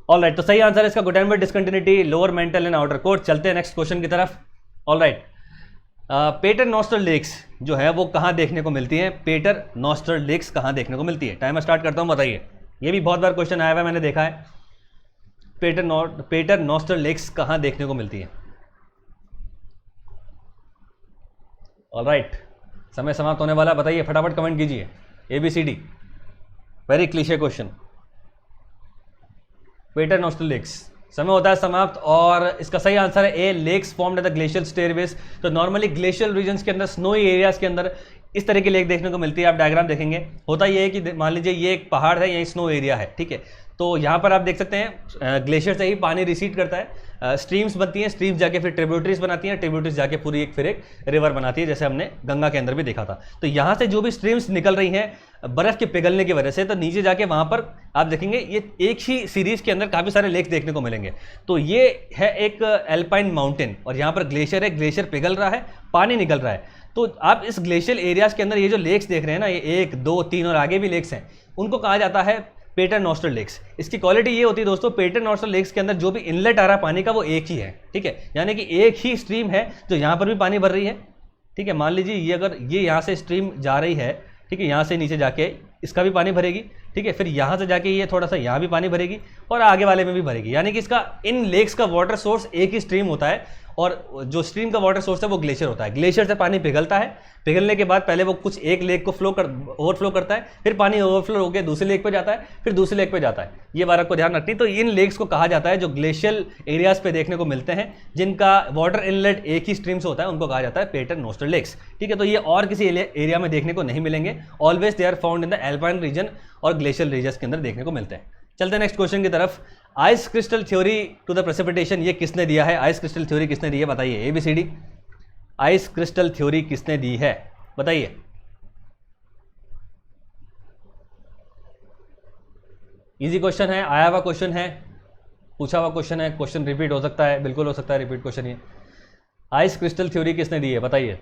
ऑलराइट, तो सही आंसर है इसका Gutenberg discontinuity, lower mental and outer core. चलते हैं नेक्स्ट क्वेश्चन की तरफ। ऑलराइट, पेटर नॉस्ट्रल लेक्स जो है वो कहाँ देखने को मिलती है? पेटर नॉस्ट्रल लेक्स कहाँ देखने को मिलती है? टाइम स्टार्ट करता हूँ, बताइए। ये भी बहुत बार क्वेश्चन आया हुआ है, मैंने देखा है। पेटर नॉस्ट्रल लेक्स कहाँ देखने को मिलती है? ऑलराइट, समय समाप्त होने वाला है, बताइए, फटाफट कमेंट कीजिए। ABCD, very cliche question. Paternoster lakes, समय होता है समाप्त, और इसका सही आंसर है A, lakes formed the glacial stairways. तो नॉर्मली ग्लेशियल रीजन्स के अंदर, स्नोई एरियाज के अंदर इस तरह की लेक देखने को मिलती है। आप डायग्राम देखेंगे, होता ये है कि मान लीजिए ये एक पहाड़ है, यही स्नो एरिया है, ठीक है। तो यहाँ पर आप देख सकते हैं ग्लेशियर से ही पानी रिसीड करता है, स्ट्रीम्स बनती हैं, स्ट्रीम्स जाके फिर ट्रिब्यूटरीज बनाती हैं, ट्रिब्यूटरीज जाके पूरी फिर एक रिवर बनाती है, जैसे हमने गंगा के अंदर भी देखा था। तो यहाँ से जो भी स्ट्रीम्स निकल रही हैं बर्फ़ के पिघलने की वजह से, तो नीचे जाके वहाँ पर आप देखेंगे ये एक ही सीरीज़ के अंदर काफ़ी सारे लेक्स देखने को मिलेंगे। तो ये है एक एल्पाइन माउंटेन और यहाँ पर ग्लेशियर है, ग्लेशियर पिघल रहा है, पानी निकल रहा है। तो आप इस ग्लेशियल एरियाज़ के अंदर ये जो लेक्स देख रहे हैं ना, ये 1, 2, 3 और आगे भी लेक्स हैं, उनको कहा जाता है पेटरनोस्टर लेक्स। इसकी क्वालिटी ये होती है दोस्तों, पेटरनोस्टर लेक्स के अंदर जो भी इनलेट आ रहा है पानी का वो एक ही है, ठीक है, यानी कि एक ही स्ट्रीम है जो यहाँ पर भी पानी भर रही है, ठीक है। मान लीजिए ये अगर ये यहाँ से स्ट्रीम जा रही है, ठीक है, यहाँ से नीचे जाके इसका भी पानी भरेगी, ठीक है, फिर यहाँ से जाके ये थोड़ा सा यहाँ भी पानी भरेगी और आगे वाले में भी भरेगी, यानी कि इसका इन लेक्स का वाटर सोर्स एक ही स्ट्रीम होता है और जो स्ट्रीम का वाटर सोर्स है वो ग्लेशियर होता है। ग्लेशियर से पानी पिघलता है, पिघलने के बाद पहले वो कुछ एक लेक को ओवरफ्लो करता है, फिर पानी ओवरफ्लो होकर दूसरे लेक पे जाता है, फिर दूसरे लेक पे जाता है। ये बात आपको ध्यान रखनी। तो इन लेक्स को कहा जाता है जो ग्लेशियल एरियाज पे देखने को मिलते हैं, जिनका वाटर इनलेट एक ही स्ट्रीम से होता है, उनको कहा जाता है पेटरनोस्टर लेक्स, ठीक है। तो ये और किसी एरिया में देखने को नहीं मिलेंगे, always they are found in the alpine region और ग्लेशियल रीजन के अंदर देखने को मिलते हैं। चलते हैं नेक्स्ट क्वेश्चन की तरफ। Ice crystal theory to the precipitation, ये किसने दिया है? आइस क्रिस्टल थ्योरी किसने दी है बताइए, ABCD। आइस क्रिस्टल थ्योरी किसने दी है बताइए। इजी क्वेश्चन है, आया हुआ क्वेश्चन है, पूछा हुआ क्वेश्चन है, क्वेश्चन रिपीट हो सकता है, बिल्कुल हो सकता है रिपीट क्वेश्चन। ये आइस क्रिस्टल थ्योरी किसने दी है बताइए,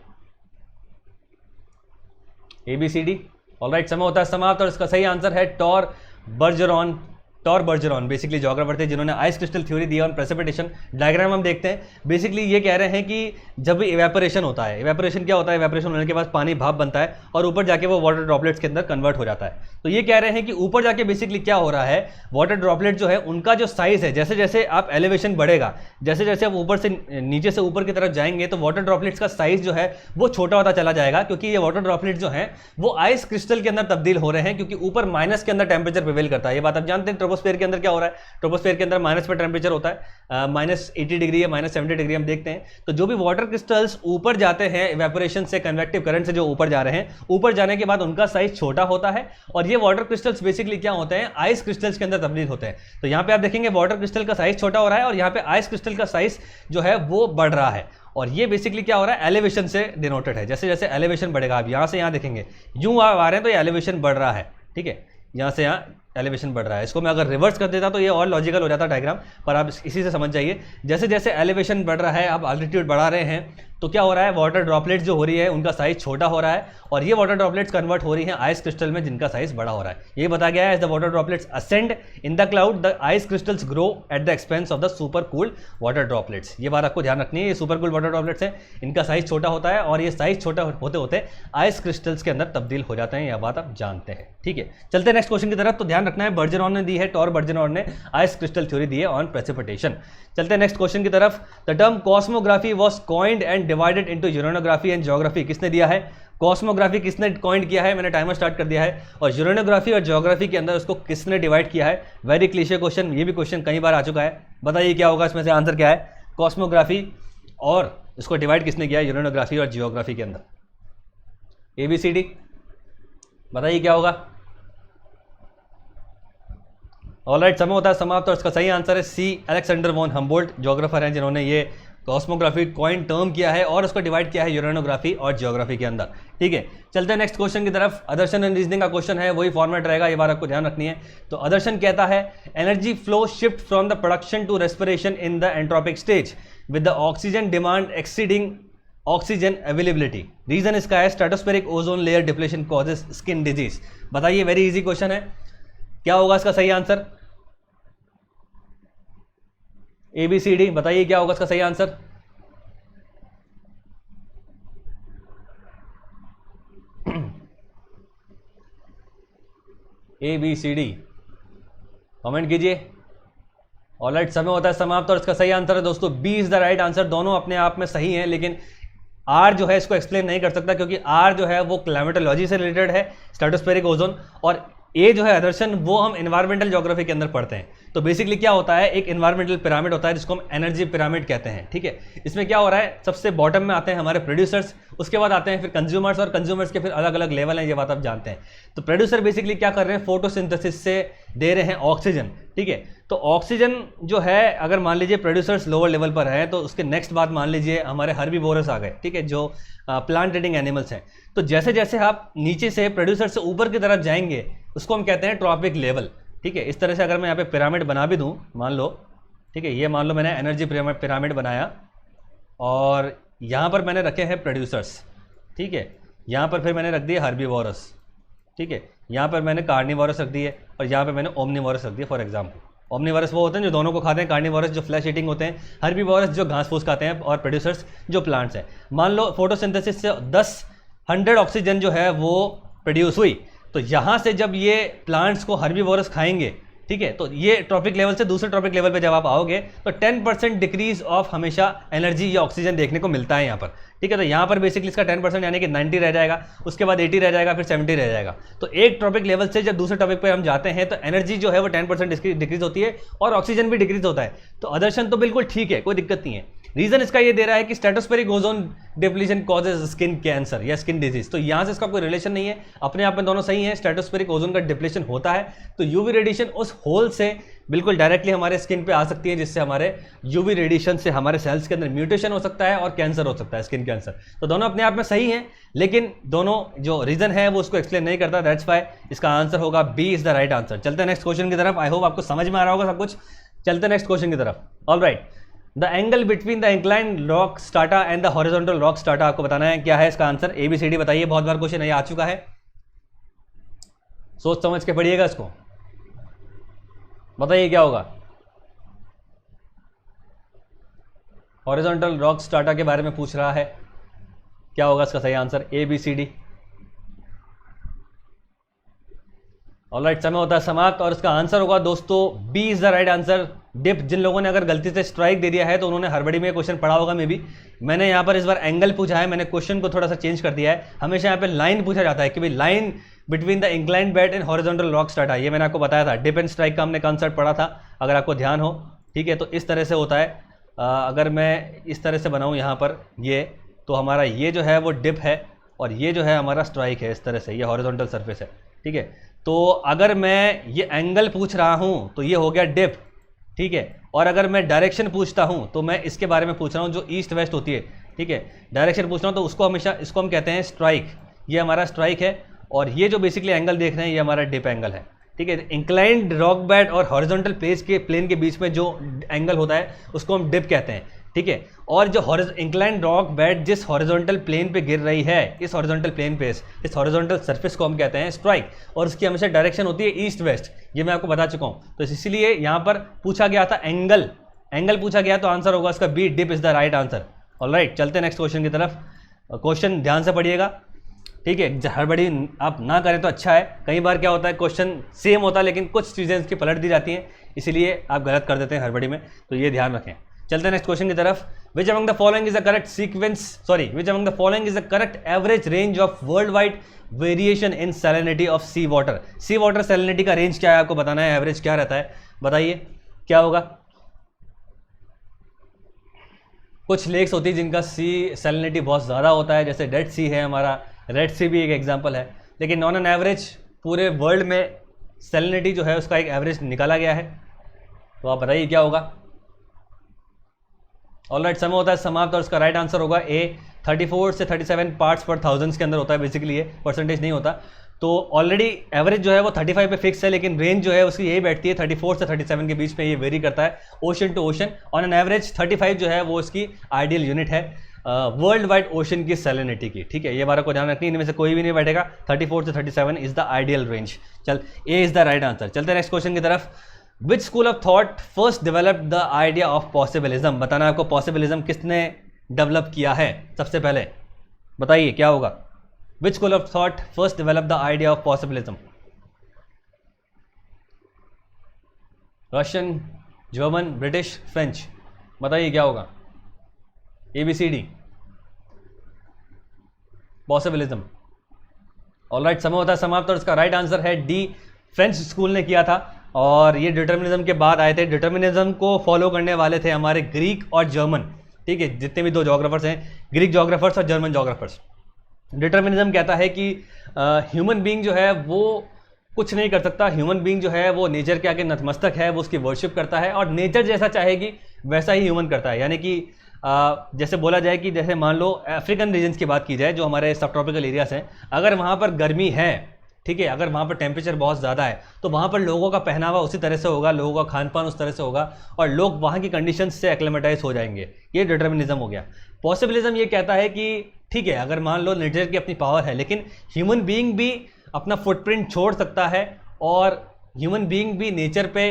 ABCD। ऑलराइट, समय होता है समाप्त और इसका सही आंसर है टॉर बर्जरॉन। टॉर बर्जरॉन बेसिकली ज्योग्राफर थे जिन्होंने ice crystal theory the on precipitation. Diagram हम देखते हैं, बेसिकली ये कह रहे हैं कि जब भी इवेपोरेशन होता है, इवेपोरेशन क्या होता है, इवेपोरेशन होने के बाद पानी भाप बनता है और ऊपर जाके वो वाटर ड्रॉपलेट्स के अंदर कन्वर्ट हो जाता है। तो ये कह रहे हैं कि ऊपर जाके बेसिकली क्या हो रहा है, वाटर ड्रॉपलेट जो है उनका जो साइज है, जैसे जैसे आप एलिवेशन बढ़ेगा, जैसे जैसे आप ऊपर से नीचे से ऊपर की तरफ जाएंगे, तो वाटर ड्रॉपलेट्स का साइज जो है वो छोटा होता चला जाएगा, क्योंकि ये वाटर ड्रॉपलेट जो है वो आइस क्रिस्टल के अंदर तब्दील हो रहे हैं, क्योंकि ऊपर माइनस के अंदर टेम्परेचर प्रिवेल करता है। ये बात आप जानते हैं, ट्रोपोस्फेयर के अंदर क्या हो रहा है, ट्रोपोस्फेयर के अंदर माइनस पे टेम्परेचर होता है, -80 डिग्री या -70 डिग्री हम देखते हैं। तो जो भी वाटर क्रिस्टल्स ऊपर जाते हैं इवेपोरेशन से, कन्वेक्टिव करंट से जो ऊपर जा रहे हैं, ऊपर जाने के बाद उनका साइज छोटा होता है और ये वाटर क्रिस्टल्स बेसिकली क्या होते हैं, आइस क्रिस्टल्स के अंदर तब्दील होते हैं। तो यहाँ पे आप देखेंगे वाटर क्रिस्टल का साइज छोटा हो रहा है और यहाँ पे आइस क्रिस्टल का साइज जो है वो बढ़ रहा है, और ये बेसिकली क्या हो रहा है, एलिवेशन से डिनोटेड है। जैसे जैसे एलिवेशन बढ़ेगा, आप यहाँ से यहाँ देखेंगे यूं आ रहे हैं तो ये एलिवेशन बढ़ रहा है, ठीक है, यहाँ से यहाँ एलिवेशन बढ़ रहा है। इसको मैं अगर रिवर्स कर देता तो ये और लॉजिकल हो जाता डायग्राम, पर आप इसी से समझ जाइए। जैसे जैसे एलिवेशन बढ़ रहा है, आप अल्टीट्यूड बढ़ा रहे हैं, तो क्या हो रहा है, वाटर ड्रॉपलेट्स जो हो रही है उनका साइज छोटा हो रहा है और ये वाटर ड्रॉपलेट्स कन्वर्ट हो रही हैं आइस क्रिस्टल में, जिनका साइज बड़ा हो रहा है। ये बताया गया है, as the water droplets ascend in the cloud the ice crystals grow at the expense of the super cooled water droplets. ये बात आपको ध्यान रखनी है, ये सुपर कूल्ड वाटर ड्रॉपलेट्स हैं, इनका साइज छोटा होता है और ये साइज छोटा होते होते आइस क्रिस्टल्स के अंदर तब्दील हो जाते हैं। यह बात आप जानते हैं, ठीक है। चलते हैं नेक्स्ट क्वेश्चन की तरफ। तो ध्यान रखना है, बर्जरॉन ने दी है, टॉर बर्जरॉन ने आइस क्रिस्टल थ्योरी दी है ऑन प्रेसिपिटेशन। चलते हैं नेक्स्ट क्वेश्चन की तरफ। The term cosmography was coined and divided into यूरेनोग्राफी and geography, किसने दिया है? कॉस्मोग्राफी किसने कॉइंड किया है? मैंने टाइमर स्टार्ट कर दिया है। और यूरेनोग्राफी और ज्योग्राफी के अंदर उसको किसने डिवाइड किया है? वेरी क्लीशे क्वेश्चन, ये भी क्वेश्चन कई बार आ चुका है। बताइए क्या होगा इसमें से आंसर क्या है? कॉस्मोग्राफी और इसको डिवाइड किसने किया है यूरेनोग्राफी और जियोग्राफी के अंदर? ABCD बताइए क्या होगा? ऑलराइट, समय होता है समाप्त और इसका सही आंसर है C, Alexander von Humboldt geographer हैं जिन्होंने ये कॉस्मोग्राफी कॉइन टर्म किया है और उसको डिवाइड किया है यूरेनोग्राफी और जियोग्राफी के अंदर, ठीक है। चलते हैं नेक्स्ट क्वेश्चन की तरफ। आदर्शन एंड रीजनिंग का क्वेश्चन है, वही फॉर्मेट रहेगा, ये बात आपको ध्यान रखनी है। तो आदर्शन कहता है energy flow shift from the production to respiration in the entropic stage with the oxygen demand exceeding oxygen availability. Reason इसका है stratospheric ozone layer depletion causes skin disease. बताइए, वेरी इजी क्वेश्चन है, क्या होगा इसका सही आंसर? ABCD बताइए क्या होगा इसका सही आंसर? ABCD कमेंट कीजिए। ऑलराइट, समय होता है समाप्त और इसका सही आंसर है दोस्तों B is the right answer. दोनों अपने आप में सही हैं, लेकिन R जो है इसको एक्सप्लेन नहीं कर सकता, क्योंकि R जो है वो क्लाइमेटोलॉजी से रिलेटेड है, स्ट्रेटोस्फेरिक ओजोन, और ए जो है आदर्शन, वो हम एनवायरमेंटल ज्योग्राफी के अंदर पढ़ते हैं। तो बेसिकली क्या होता है, एक एनवायरमेंटल पिरामिड होता है जिसको हम एनर्जी पिरामिड कहते हैं, ठीक है। इसमें क्या हो रहा है, सबसे बॉटम में आते हैं हमारे प्रोड्यूसर्स, उसके बाद आते हैं फिर कंज्यूमर्स, और कंज्यूमर्स के फिर अलग अलग लेवल हैं, ये बात आप जानते हैं। तो प्रोड्यूसर बेसिकली क्या कर रहे हैं, फोटोसिंथेसिस से दे रहे हैं ऑक्सीजन, ठीक है। तो ऑक्सीजन जो है, अगर मान लीजिए प्रोड्यूसर्स लोअर लेवल पर है, तो उसके नेक्स्ट बात मान लीजिए हमारे हर्बीवोरस आ गए, ठीक है, जो प्लांट ईटिंग एनिमल्स हैं। तो जैसे जैसे आप नीचे से प्रोड्यूसर से ऊपर की तरफ जाएंगे, उसको हम कहते हैं ट्रॉपिक लेवल, ठीक है। इस तरह से अगर मैं यहाँ पे पिरामिड बना भी दूँ, मान लो, ठीक है, ये मान लो मैंने एनर्जी पिरामिड बनाया, और यहाँ पर मैंने रखे हैं प्रोड्यूसर्स, ठीक है। यहाँ पर फिर मैंने रख दिया हर्बीवोरस, ठीक है। यहाँ पर मैंने कार्निवोरस रख दिए, और यहाँ पर मैंने ओमनीवोरस रख दिया। फॉर एग्जाम्पल, ओमनीवोरस वो होते हैं जो दोनों को खाते हैं, कार्निवोरस जो फ्लैश ईटिंग होते हैं, हर्बीवोरस जो घास फूस खाते हैं, और प्रोड्यूसर्स जो प्लांट्स हैं। मान लो फोटोसिंथेसिस से 100 ऑक्सीजन जो है वो प्रोड्यूस हुई, तो यहाँ से जब ये प्लांट्स को हर्बीवोरस खाएंगे, ठीक है, तो ये ट्रॉपिक लेवल से दूसरे ट्रॉपिक लेवल पे जब आप आओगे, तो 10% डिक्रीज ऑफ हमेशा एनर्जी या ऑक्सीजन देखने को मिलता है यहाँ पर, ठीक है। तो यहाँ पर बेसिकली इसका 10% यानी कि 90 रह जाएगा, उसके बाद 80 रह जाएगा, फिर 70 रह जाएगा। तो एक ट्रॉपिक लेवल से जब दूसरे टॉपिक पर हम जाते हैं, तो एनर्जी जो है वो 10% डिक्रीज होती है, और ऑक्सीजन भी डिक्रीज होता है। तो आदर्शन तो बिल्कुल ठीक है, कोई दिक्कत नहीं है। रीजन इसका ये दे रहा है कि stratospheric ozone depletion causes skin cancer या स्किन डिजीज, तो यहाँ से इसका कोई रिलेशन नहीं है, अपने आप में दोनों सही है। स्ट्रेटोस्फेरिक ओजोन का डिप्लीशन होता है, तो यूवी रेडिएशन उस होल से बिल्कुल डायरेक्टली हमारे स्किन पे आ सकती है, जिससे हमारे यूवी रेडिएशन से हमारे सेल्स के अंदर म्यूटेशन हो सकता है और कैंसर हो सकता है, स्किन कैंसर। तो दोनों अपने आप में सही हैं, लेकिन दोनों जो रीजन है वो उसको एक्सप्लेन नहीं करता। दैट्स व्हाई इसका आंसर होगा B is the right answer. चलते हैं नेक्स्ट क्वेश्चन की तरफ। आई होप आपको समझ में आ रहा होगा सब कुछ। चलते हैं नेक्स्ट क्वेश्चन की तरफ। All right, the angle between the inclined rock strata and the horizontal rock strata आपको बताना है। क्या है इसका आंसर, ABCD बताइए। बहुत बार क्वेश्चन ये आ चुका है, सोच समझ के पढ़िएगा इसको, बताइए क्या होगा। हॉरिजॉन्टल रॉक स्ट्राटा के बारे में पूछ रहा है, क्या होगा इसका सही आंसर, ABCD। ऑलराइट, समय होता है समाप्त, और इसका आंसर होगा दोस्तों B is the right answer, dip. जिन लोगों ने अगर गलती से स्ट्राइक दे दिया है तो उन्होंने हड़बड़ी में क्वेश्चन पढ़ा होगा मे बी। मैंने यहाँ पर इस बार एंगल पूछा है, मैंने क्वेश्चन को थोड़ा सा चेंज कर दिया है। हमेशा यहाँ पे लाइन पूछा जाता है कि भाई line between the inclined bed and horizontal rock strata, ये मैंने आपको बताया था। डिप एंड स्ट्राइक का हमने कॉन्सेप्ट पढ़ा था, अगर आपको ध्यान हो, ठीक है। तो इस तरह से होता है, अगर मैं इस तरह से बनाऊँ यहाँ पर ये, तो हमारा ये जो है वो डिप है, और ये जो है हमारा स्ट्राइक है। इस तरह से ये हॉरिजॉन्टल सरफेस है, ठीक है। तो अगर मैं ये एंगल पूछ रहा हूँ तो ये हो गया डिप, ठीक है। और अगर मैं डायरेक्शन पूछता हूँ तो मैं इसके बारे में पूछ रहा हूँ जो ईस्ट वेस्ट होती है, ठीक है। डायरेक्शन पूछ रहा हूँ तो उसको हमेशा, इसको हम कहते हैं स्ट्राइक। ये हमारा स्ट्राइक है, और ये जो बेसिकली एंगल देख रहे हैं ये हमारा डिप एंगल है, ठीक है। इंक्लाइंड रॉक बेड और हॉरिजॉन्टल प्लेन के बीच में जो एंगल होता है उसको हम डिप कहते हैं, ठीक है। और जो इंक्लाइंड रॉक बेड जिस हॉरिजॉन्टल प्लेन पे गिर रही है, इस हॉरिजॉन्टल प्लेन पे, इस हॉरिजॉन्टल सरफेस को हम कहते हैं स्ट्राइक, और इसकी हमेशा डायरेक्शन होती है ईस्ट वेस्ट। ये मैं आपको बता चुका हूँ। तो इसीलिए यहाँ पर पूछा गया था एंगल पूछा गया, तो आंसर होगा इसका B, dip is the right answer. Alright, चलते हैं नेक्स्ट क्वेश्चन की तरफ। क्वेश्चन ध्यान से पढ़िएगा, ठीक है। हड़बड़ी आप ना करें तो अच्छा है। कई बार क्या होता है, क्वेश्चन सेम होता है लेकिन कुछ चीज़ें इसकी पलट दी जाती हैं, इसीलिए आप गलत कर देते हैं हड़बड़ी में, तो ये ध्यान रखें। चलते हैं नेक्स्ट क्वेश्चन की तरफ। Which among the following is the correct which among the following is the correct average range of world wide variation in salinity of sea water. Sea water salinity का रेंज क्या है आपको बताना है, average क्या रहता है, बताइए क्या होगा। कुछ लेक्स होती है जिनका सी सैलिनिटी बहुत ज़्यादा होता है, जैसे डेड सी है हमारा, रेड सी भी एक एग्जाम्पल है, लेकिन ऑन एन एवरेज पूरे वर्ल्ड में सैलिनिटी जो है उसका एक एवरेज निकाला गया है। तो आप बताइए क्या होगा। ऑलराइट, समय होता है समाप्त, और इसका राइट आंसर होगा ए, 34 से 37 पार्ट्स पर थाउजेंड्स के अंदर होता है बेसिकली, ये परसेंटेज नहीं होता। तो ऑलरेडी एवरेज जो है वो 35 पे फिक्स है, लेकिन रेंज जो है उसकी यही बैठती है 34 से 37 के बीच में, ये वेरी करता है ocean to ocean. On an average 35 जो है वो इसकी आइडियल यूनिट है वर्ल्ड वाइड ओशन की सैलिनिटी की, ठीक है। ये बात को ध्यान रखनी, इनमें से कोई भी नहीं बैठेगा। 34 से 37 इज द आइडियल रेंज। चल, ए इज द राइट आंसर। चलते नेक्स्ट क्वेश्चन की तरफ। Which school of thought first developed the idea of possibilism. बताना आपको पॉसिबिलिज्म किसने डेवलप किया है सबसे पहले, बताइए क्या होगा। Which school of thought first develop the idea of possibilism. Russian, German, British, French, बताइए क्या होगा। ABCD, possibilism. ऑलराइट, समय होता है समाप्त, और इसका राइट आंसर है डी, फ्रेंच स्कूल ने किया था, और ये डिटर्मिनिज्म के बाद आए थे। डिटर्मिनिज्म को फॉलो करने वाले थे हमारे ग्रीक और जर्मन, ठीक है, जितने भी दो जोग्राफर्स हैं, ग्रीक जोग्राफर्स और जर्मन जोग्राफर्स। डिटर्मिनिज्म कहता है कि ह्यूमन बीइंग जो है वो कुछ नहीं कर सकता, ह्यूमन बीइंग जो है वो नेचर के आगे नतमस्तक है, वो उसकी वर्शिप करता है और नेचर जैसा चाहेगी वैसा ही ह्यूमन करता है। यानी कि जैसे बोला जाए कि जैसे मान लो अफ्रीकन रीजन्स की बात की जाए, जो हमारे सब ट्रॉपिकल एरियाज हैं, अगर वहाँ पर गर्मी है, ठीक है, अगर वहाँ पर टेम्परेचर बहुत ज़्यादा है, तो वहाँ पर लोगों का पहनावा उसी तरह से होगा, लोगों का खान पान उस तरह से होगा और लोग वहाँ की कंडीशंस से एक्लेमेटाइज हो जाएंगे। ये डिटर्मिनिज्म हो गया। पॉसिबिलिज्म ये कहता है कि ठीक है, अगर मान लो नेचर की अपनी पावर है, लेकिन ह्यूमन बीइंग भी अपना फुटप्रिंट छोड़ सकता है और ह्यूमन बीइंग भी नेचर पे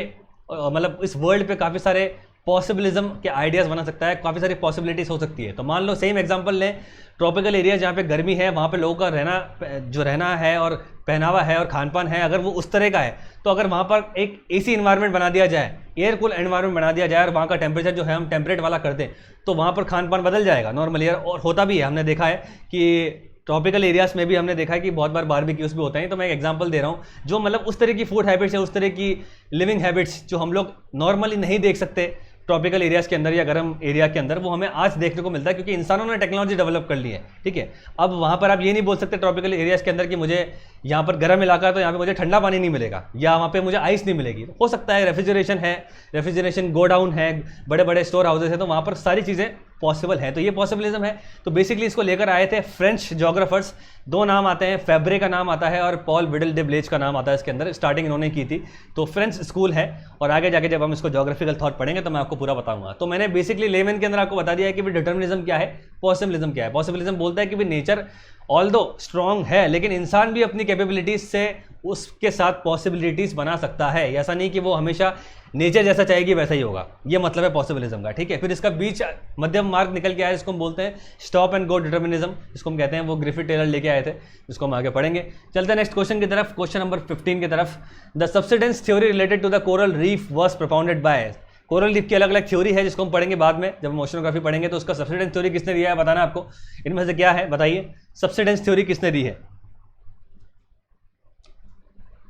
मतलब इस वर्ल्ड पे काफ़ी सारे पॉसिबिलिज्म के आइडियाज़ बना सकता है, काफ़ी सारी पॉसिबिलिटीज़ हो सकती है। तो मान लो सेम एग्जांपल लें, ट्रॉपिकल एरिया जहाँ पे गर्मी है, वहाँ पे लोगों का रहना है और पहनावा है और खान पान है, अगर वो उस तरह का है, तो अगर वहाँ पर एक एसी इन्वायरमेंट बना दिया जाए, एयर कूल एनवायरमेंट बना दिया जाए और वहाँ का टेम्परेचर जो है हम टेम्परेट वाला कर दें, तो वहाँ पर खान पान बदल जाएगा नॉर्मली। और होता भी है, हमने देखा है कि ट्रॉपिकल एरियाज में भी हमने देखा है कि बहुत बार बारबेक्यूज भी होते हैं। तो मैं एक एग्जांपल दे रहा हूँ, जो मतलब उस तरह की फूड हैबिट्स है, उस तरह की लिविंग हैबिट्स जो हम लोग नॉर्मली नहीं देख सकते ट्रॉपिकल एरियाज के अंदर या गर्म एरिया के अंदर, वो हमें आज देखने को मिलता है क्योंकि इंसानों ने टेक्नोलॉजी डेवलप कर ली है, ठीक है। अब वहाँ पर आप ये नहीं बोल सकते ट्रॉपिकल एरियाज के अंदर कि मुझे यहाँ पर गर्म इलाका है तो यहाँ पे मुझे ठंडा पानी नहीं मिलेगा या वहाँ पे मुझे आइस नहीं मिलेगी। हो सकता है रेफ्रिजरेशन है, रेफ्रिजरेशन गोडाउन है, बड़े बड़े स्टोर हाउसेज है, तो वहाँ पर सारी चीज़ें पॉसिबल है। तो ये पॉसिबिलिज्म है। तो बेसिकली इसको लेकर आए थे फ्रेंच जोग्राफर्स। दो नाम आते हैं, फेब्रे का नाम आता है और पॉल विडल डे ब्लेज का नाम आता है इसके अंदर। स्टार्टिंग इन्होंने की थी, तो फ्रेंच स्कूल है और आगे जाके जब हम इसको जोग्राफिकल थॉट पढ़ेंगे तो मैं आपको पूरा बताऊंगा। तो मैंने बेसिकली लेमन के अंदर आपको बता दिया है कि डिटर्मिनिज्म क्या है, पॉसिबिलिज्म क्या है। पॉसिबिलिज्म बोलता है कि नेचर ऑल्दो स्ट्रॉन्ग है, लेकिन इंसान भी अपनी कैपेबिलिटीज से उसके साथ पॉसिबिलिटीज बना सकता है। ऐसा नहीं कि वो हमेशा नेचर जैसा चाहेगी वैसा ही होगा, ये मतलब है पॉसिबिलिज्म का, ठीक है। फिर इसका बीच मध्यम मार्ग निकल के आया, इसको हम बोलते हैं स्टॉप एंड गो डिटर्मिनिज्म, इसको हम कहते हैं, वो ग्रिफिथ टेलर लेके आए थे, जिसको हम आगे पढ़ेंगे। चलते हैं नेक्स्ट क्वेश्चन की तरफ, क्वेश्चन नंबर 15 की तरफ। The subsidence theory related to the coral reef was propounded by. Coral reef की अलग अलग थ्योरी है जिसको हम पढ़ेंगे बाद में, जब हम ओशनोग्राफी पढ़ेंगे। तो उसका सब्सिडेंस थ्योरी किसने दिया है बताना आपको। इनमें से क्या है बताइए, सब्सिडेंस थ्योरी किसने दी है?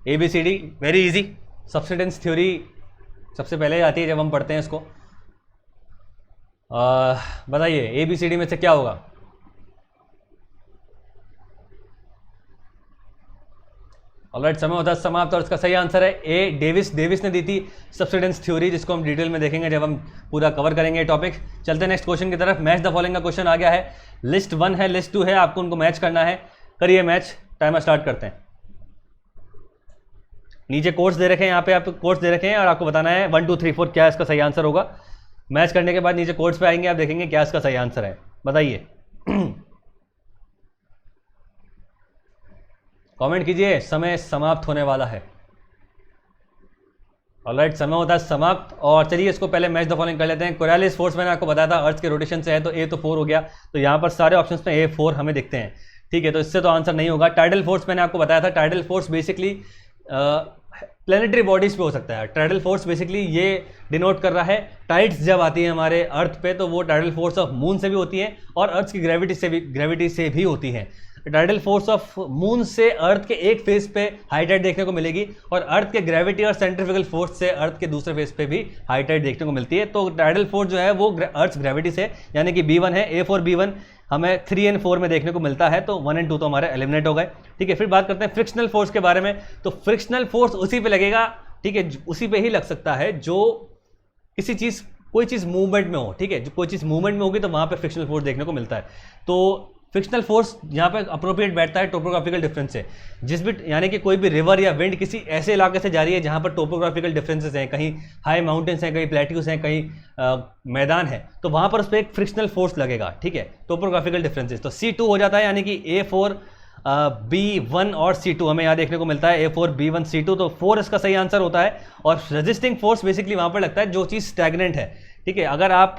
ABCD, very easy. Subsidence theory सबसे पहले आती है जब हम पढ़ते हैं इसको। बताइए ABCD में से क्या होगा? ऑलराइट, समय होता है समाप्त और इसका सही आंसर है ए, डेविस ने दी थी सब्सिडेंस थ्योरी, जिसको हम डिटेल में देखेंगे जब हम पूरा कवर करेंगे टॉपिक। चलते हैं नेक्स्ट क्वेश्चन की तरफ। मैच द फॉलोइंग का क्वेश्चन आ गया है। लिस्ट 1 है, लिस्ट 2 है, आपको उनको मैच करना है। करिए मैच, टाइमर स्टार्ट करते हैं। नीचे कोर्स दे रखे हैं, यहाँ पे आप कोर्स दे रखे हैं और आपको बताना है 1 2 3 4 क्या इसका सही आंसर होगा। मैच करने के बाद नीचे कोर्स पे आएंगे, आप देखेंगे क्या इसका सही आंसर है, बताइए। कमेंट कीजिए, समय समाप्त होने वाला है। ऑलराइट, समय होता है समाप्त। और चलिए इसको पहले मैच द फॉलोइंग कर लेते हैं। कोरियोलिस फोर्स मैंने आपको बताया था अर्थ के रोटेशन से है, तो ए तो 4 हो गया, तो यहाँ पर सारे ऑप्शंस में A4 हमें दिखते हैं, ठीक है। तो इससे तो आंसर नहीं होगा। टाइडल फोर्स मैंने आपको बताया था, tidal force basically planetary bodies पे हो सकता है। टाइडल फोर्स बेसिकली ये डिनोट कर रहा है, टाइड्स जब आती है हमारे अर्थ पे तो वो टाइडल फोर्स ऑफ मून से भी होती है और अर्थ की ग्रेविटी से भी होती है। टाइडल फोर्स ऑफ मून से अर्थ के एक फेस पे हाई टाइड देखने को मिलेगी और अर्थ के ग्रेविटी और सेंट्रीफ्यूगल फोर्स से अर्थ के दूसरे फेस पे भी हाई टाइड देखने को मिलती है। तो टाइडल फोर्स जो है वो अर्थ ग्रेविटी से, यानी कि B1 है, A4 B1 हमें 3 और 4 में देखने को मिलता है, तो 1 और 2 तो हमारे एलिमिनेट हो गए, ठीक है। फिर बात करते हैं फ्रिक्शनल फोर्स के बारे में। तो फ्रिक्शनल फोर्स उसी पे लगेगा, ठीक है, उसी पे ही लग सकता है जो किसी चीज़, कोई चीज़ मूवमेंट में हो, ठीक है। जो कोई चीज़ मूवमेंट में होगी तो वहाँ पे फ्रिक्शनल फोर्स देखने को मिलता है। तो फ्रिक्शनल फोर्स यहाँ पे अप्रोप्रिएट बैठता है टोपोग्राफिकल डिफरेंस से। जिस भी, यानी कि कोई भी रिवर या विंड किसी ऐसे इलाके से जा रही है जहाँ पर टोपोग्राफिकल डिफरेंसेस हैं, कहीं हाई माउंटेन्स हैं, कहीं प्लेट्यूज हैं, कहीं मैदान है, तो वहाँ पर उस पर एक फ्रिक्शनल फोर्स लगेगा, ठीक है, टोपोग्राफिकल डिफरेंसेस। तो C2 हो जाता है, यानी कि A4 B1 और C2 हमें यहाँ देखने को मिलता है, A4 B1 C2, तो 4 इसका सही आंसर होता है। और रेजिस्टिंग फोर्स बेसिकली वहाँ पर लगता है जो चीज़ स्टैग्नेंट है, ठीक है। अगर आप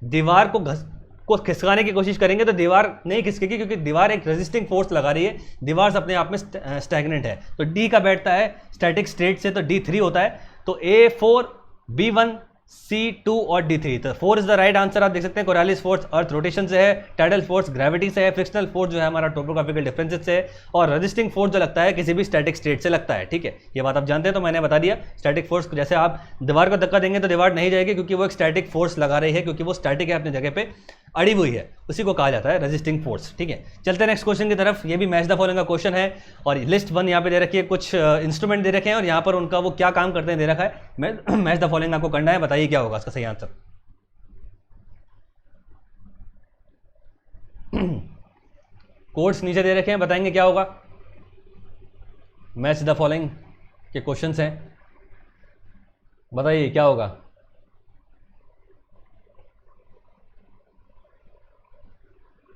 दीवार को खिसकाने की कोशिश करेंगे तो दीवार नहीं खिसकेगी, क्योंकि दीवार एक रेजिस्टिंग फोर्स लगा रही है, दीवार अपने आप में स्टैग्नेंट है। तो D का बैठता है स्टैटिक स्टेट से, तो D3 होता है। तो A4 B1 C2 और D3। तो 4 इज द राइट आंसर। आप देख सकते हैं कोरालिस फोर्स अर्थ रोटेशन से है, टाइडल फोर्स ग्रेविटी से है, फ्रिक्शनल फोर्स जो है हमारा टोपोग्राफिकल डिफरेंसेस से है, और रजिस्टिंग फोर्स जो लगता है किसी भी स्टैटिक स्टेट से लगता है। ठीक है, ये बात आप जानते हैं, तो मैंने बता दिया। स्टैटिक फोर्स जैसे आप दीवार को धक्का देंगे तो दीवार नहीं जाएगी, क्योंकि वो एक स्टैटिक फोर्स लगा रही है, क्योंकि वो स्टैटिक है, अपनी जगह पे अड़ी हुई है, उसी को कहा जाता है रेजिस्टिंग फोर्स। ठीक है, चलते हैं नेक्स्ट क्वेश्चन की तरफ। ये भी मैच द फॉलोइंग का क्वेश्चन है, और लिस्ट 1 यहाँ पे दे रखी है, कुछ इंस्ट्रूमेंट दे रखे हैं, और यहाँ पर उनका वो क्या काम करते हैं दे रखा है। मैच द फॉलोइंग आपको करना है, बताइए क्या होगा इसका सही आंसर। कोड्स नीचे दे रखे हैं, बताएंगे क्या होगा। मैच द फॉलोइंग के क्वेश्चंस हैं, बताइए क्या होगा।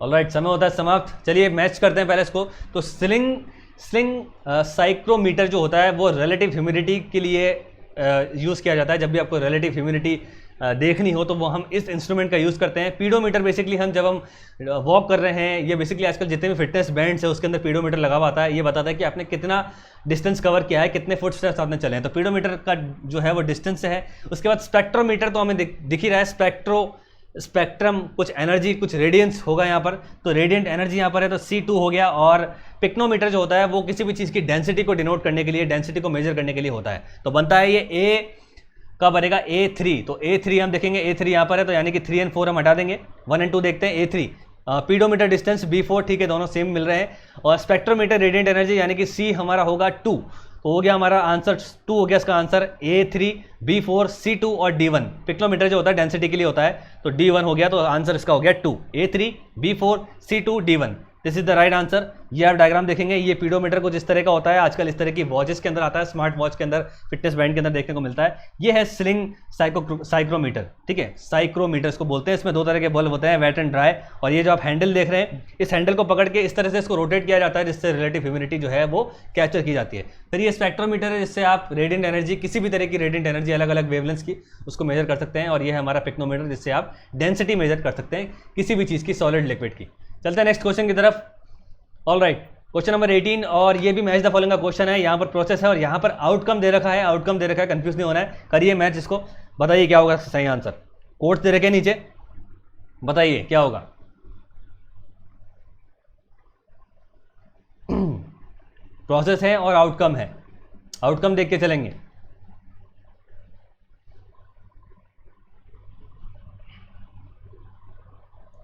ऑलराइट, समय होता है समाप्त। चलिए मैच करते हैं पहले इसको। तो स्लिंग साइक्रोमीटर जो होता है वो रिलेटिव ह्यूमिडिटी के लिए यूज़ किया जाता है। जब भी आपको रिलेटिव ह्यूमिडिटी देखनी हो तो वो हम इस इंस्ट्रूमेंट का यूज़ करते हैं। पीडोमीटर बेसिकली हम जब हम वॉक कर रहे हैं, ये बेसिकली आजकल जितने भी फिटनेस बैंड्स है उसके अंदर पीडोमीटर लगा हुआ आता है। ये बताता है कि आपने कितना डिस्टेंस कवर किया है, कितने फुट स्टेप्स आपने चले हैं। तो पीडोमीटर का जो है वो डिस्टेंस है। उसके बाद स्पेक्ट्रोमीटर तो हमें दिख ही रहा है, स्पेक्ट्रम कुछ एनर्जी कुछ रेडियंस होगा यहाँ पर, तो रेडियंट एनर्जी यहाँ पर है, तो C2 हो गया। और पिक्नोमीटर जो होता है वो किसी भी चीज़ की डेंसिटी को डिनोट करने के लिए, डेंसिटी को मेजर करने के लिए होता है। तो बनता है ये A का बनेगा A3। तो A3 हम देखेंगे, A3 यहाँ पर है, तो यानी कि 3 और 4 हम हटा देंगे, 1 और 2 देखते हैं। A3 पीडोमीटर डिस्टेंस B4, ठीक है, दोनों सेम मिल रहे हैं। और स्पेक्ट्रोमीटर रेडियंट एनर्जी यानी कि C हमारा होगा 2, तो हो गया हमारा आंसर 2 हो गया इसका आंसर। A3 B4 C2 और D1 पिक्नोमीटर जो होता है डेंसिटी के लिए होता है, तो D1 हो गया, तो आंसर इसका हो गया 2। A3 B4 C2 D1, this is the right answer. ये आप डायग्राम देखेंगे, ये पीडोमीटर कुछ इस तरह का होता है, आजकल इस तरह की वॉचेस के अंदर आता है, स्मार्ट वॉच के अंदर, फिटनेस बैंड के अंदर देखने को मिलता है। ये है स्लिंग साइक्रोमीटर, ठीक है, साइक्रोमीटर इसको बोलते हैं। इसमें 2 तरह के बल्ब होते हैं, वेट एंड ड्राई। और ये जो आप हैंडल देख रहे हैं, इस हैंडल को पकड़ के इस तरह से इसको रोटेट किया जाता है, जिससे रिलेटिव ह्यूमिडिटी जो है वो कैप्चर की जाती है। फिर ये स्पेक्ट्रोमीटर है, जिससे आप रेडियंट एनर्जी, किसी भी तरह की रेडियंट एनर्जी अलग अलग वेवलेंथ्स की, उसको मेजर कर सकते हैं। और ये है हमारा पिक्नोमीटर, जिससे आप डेंसिटी मेजर कर सकते हैं किसी भी चीज़ की, सॉलिड लिक्विड की। चलते हैं नेक्स्ट क्वेश्चन की तरफ। ऑल राइट, क्वेश्चन नंबर 18, और ये भी मैच द फॉलोइंग का क्वेश्चन है। यहाँ पर प्रोसेस है और यहाँ पर आउटकम दे रखा है, आउटकम दे रखा है, कंफ्यूज नहीं होना है, करिए मैच इसको, बताइए क्या होगा सही आंसर। कोट्स दे रखे हैं नीचे, बताइए क्या होगा। प्रोसेस है और आउटकम है, आउटकम देख के चलेंगे।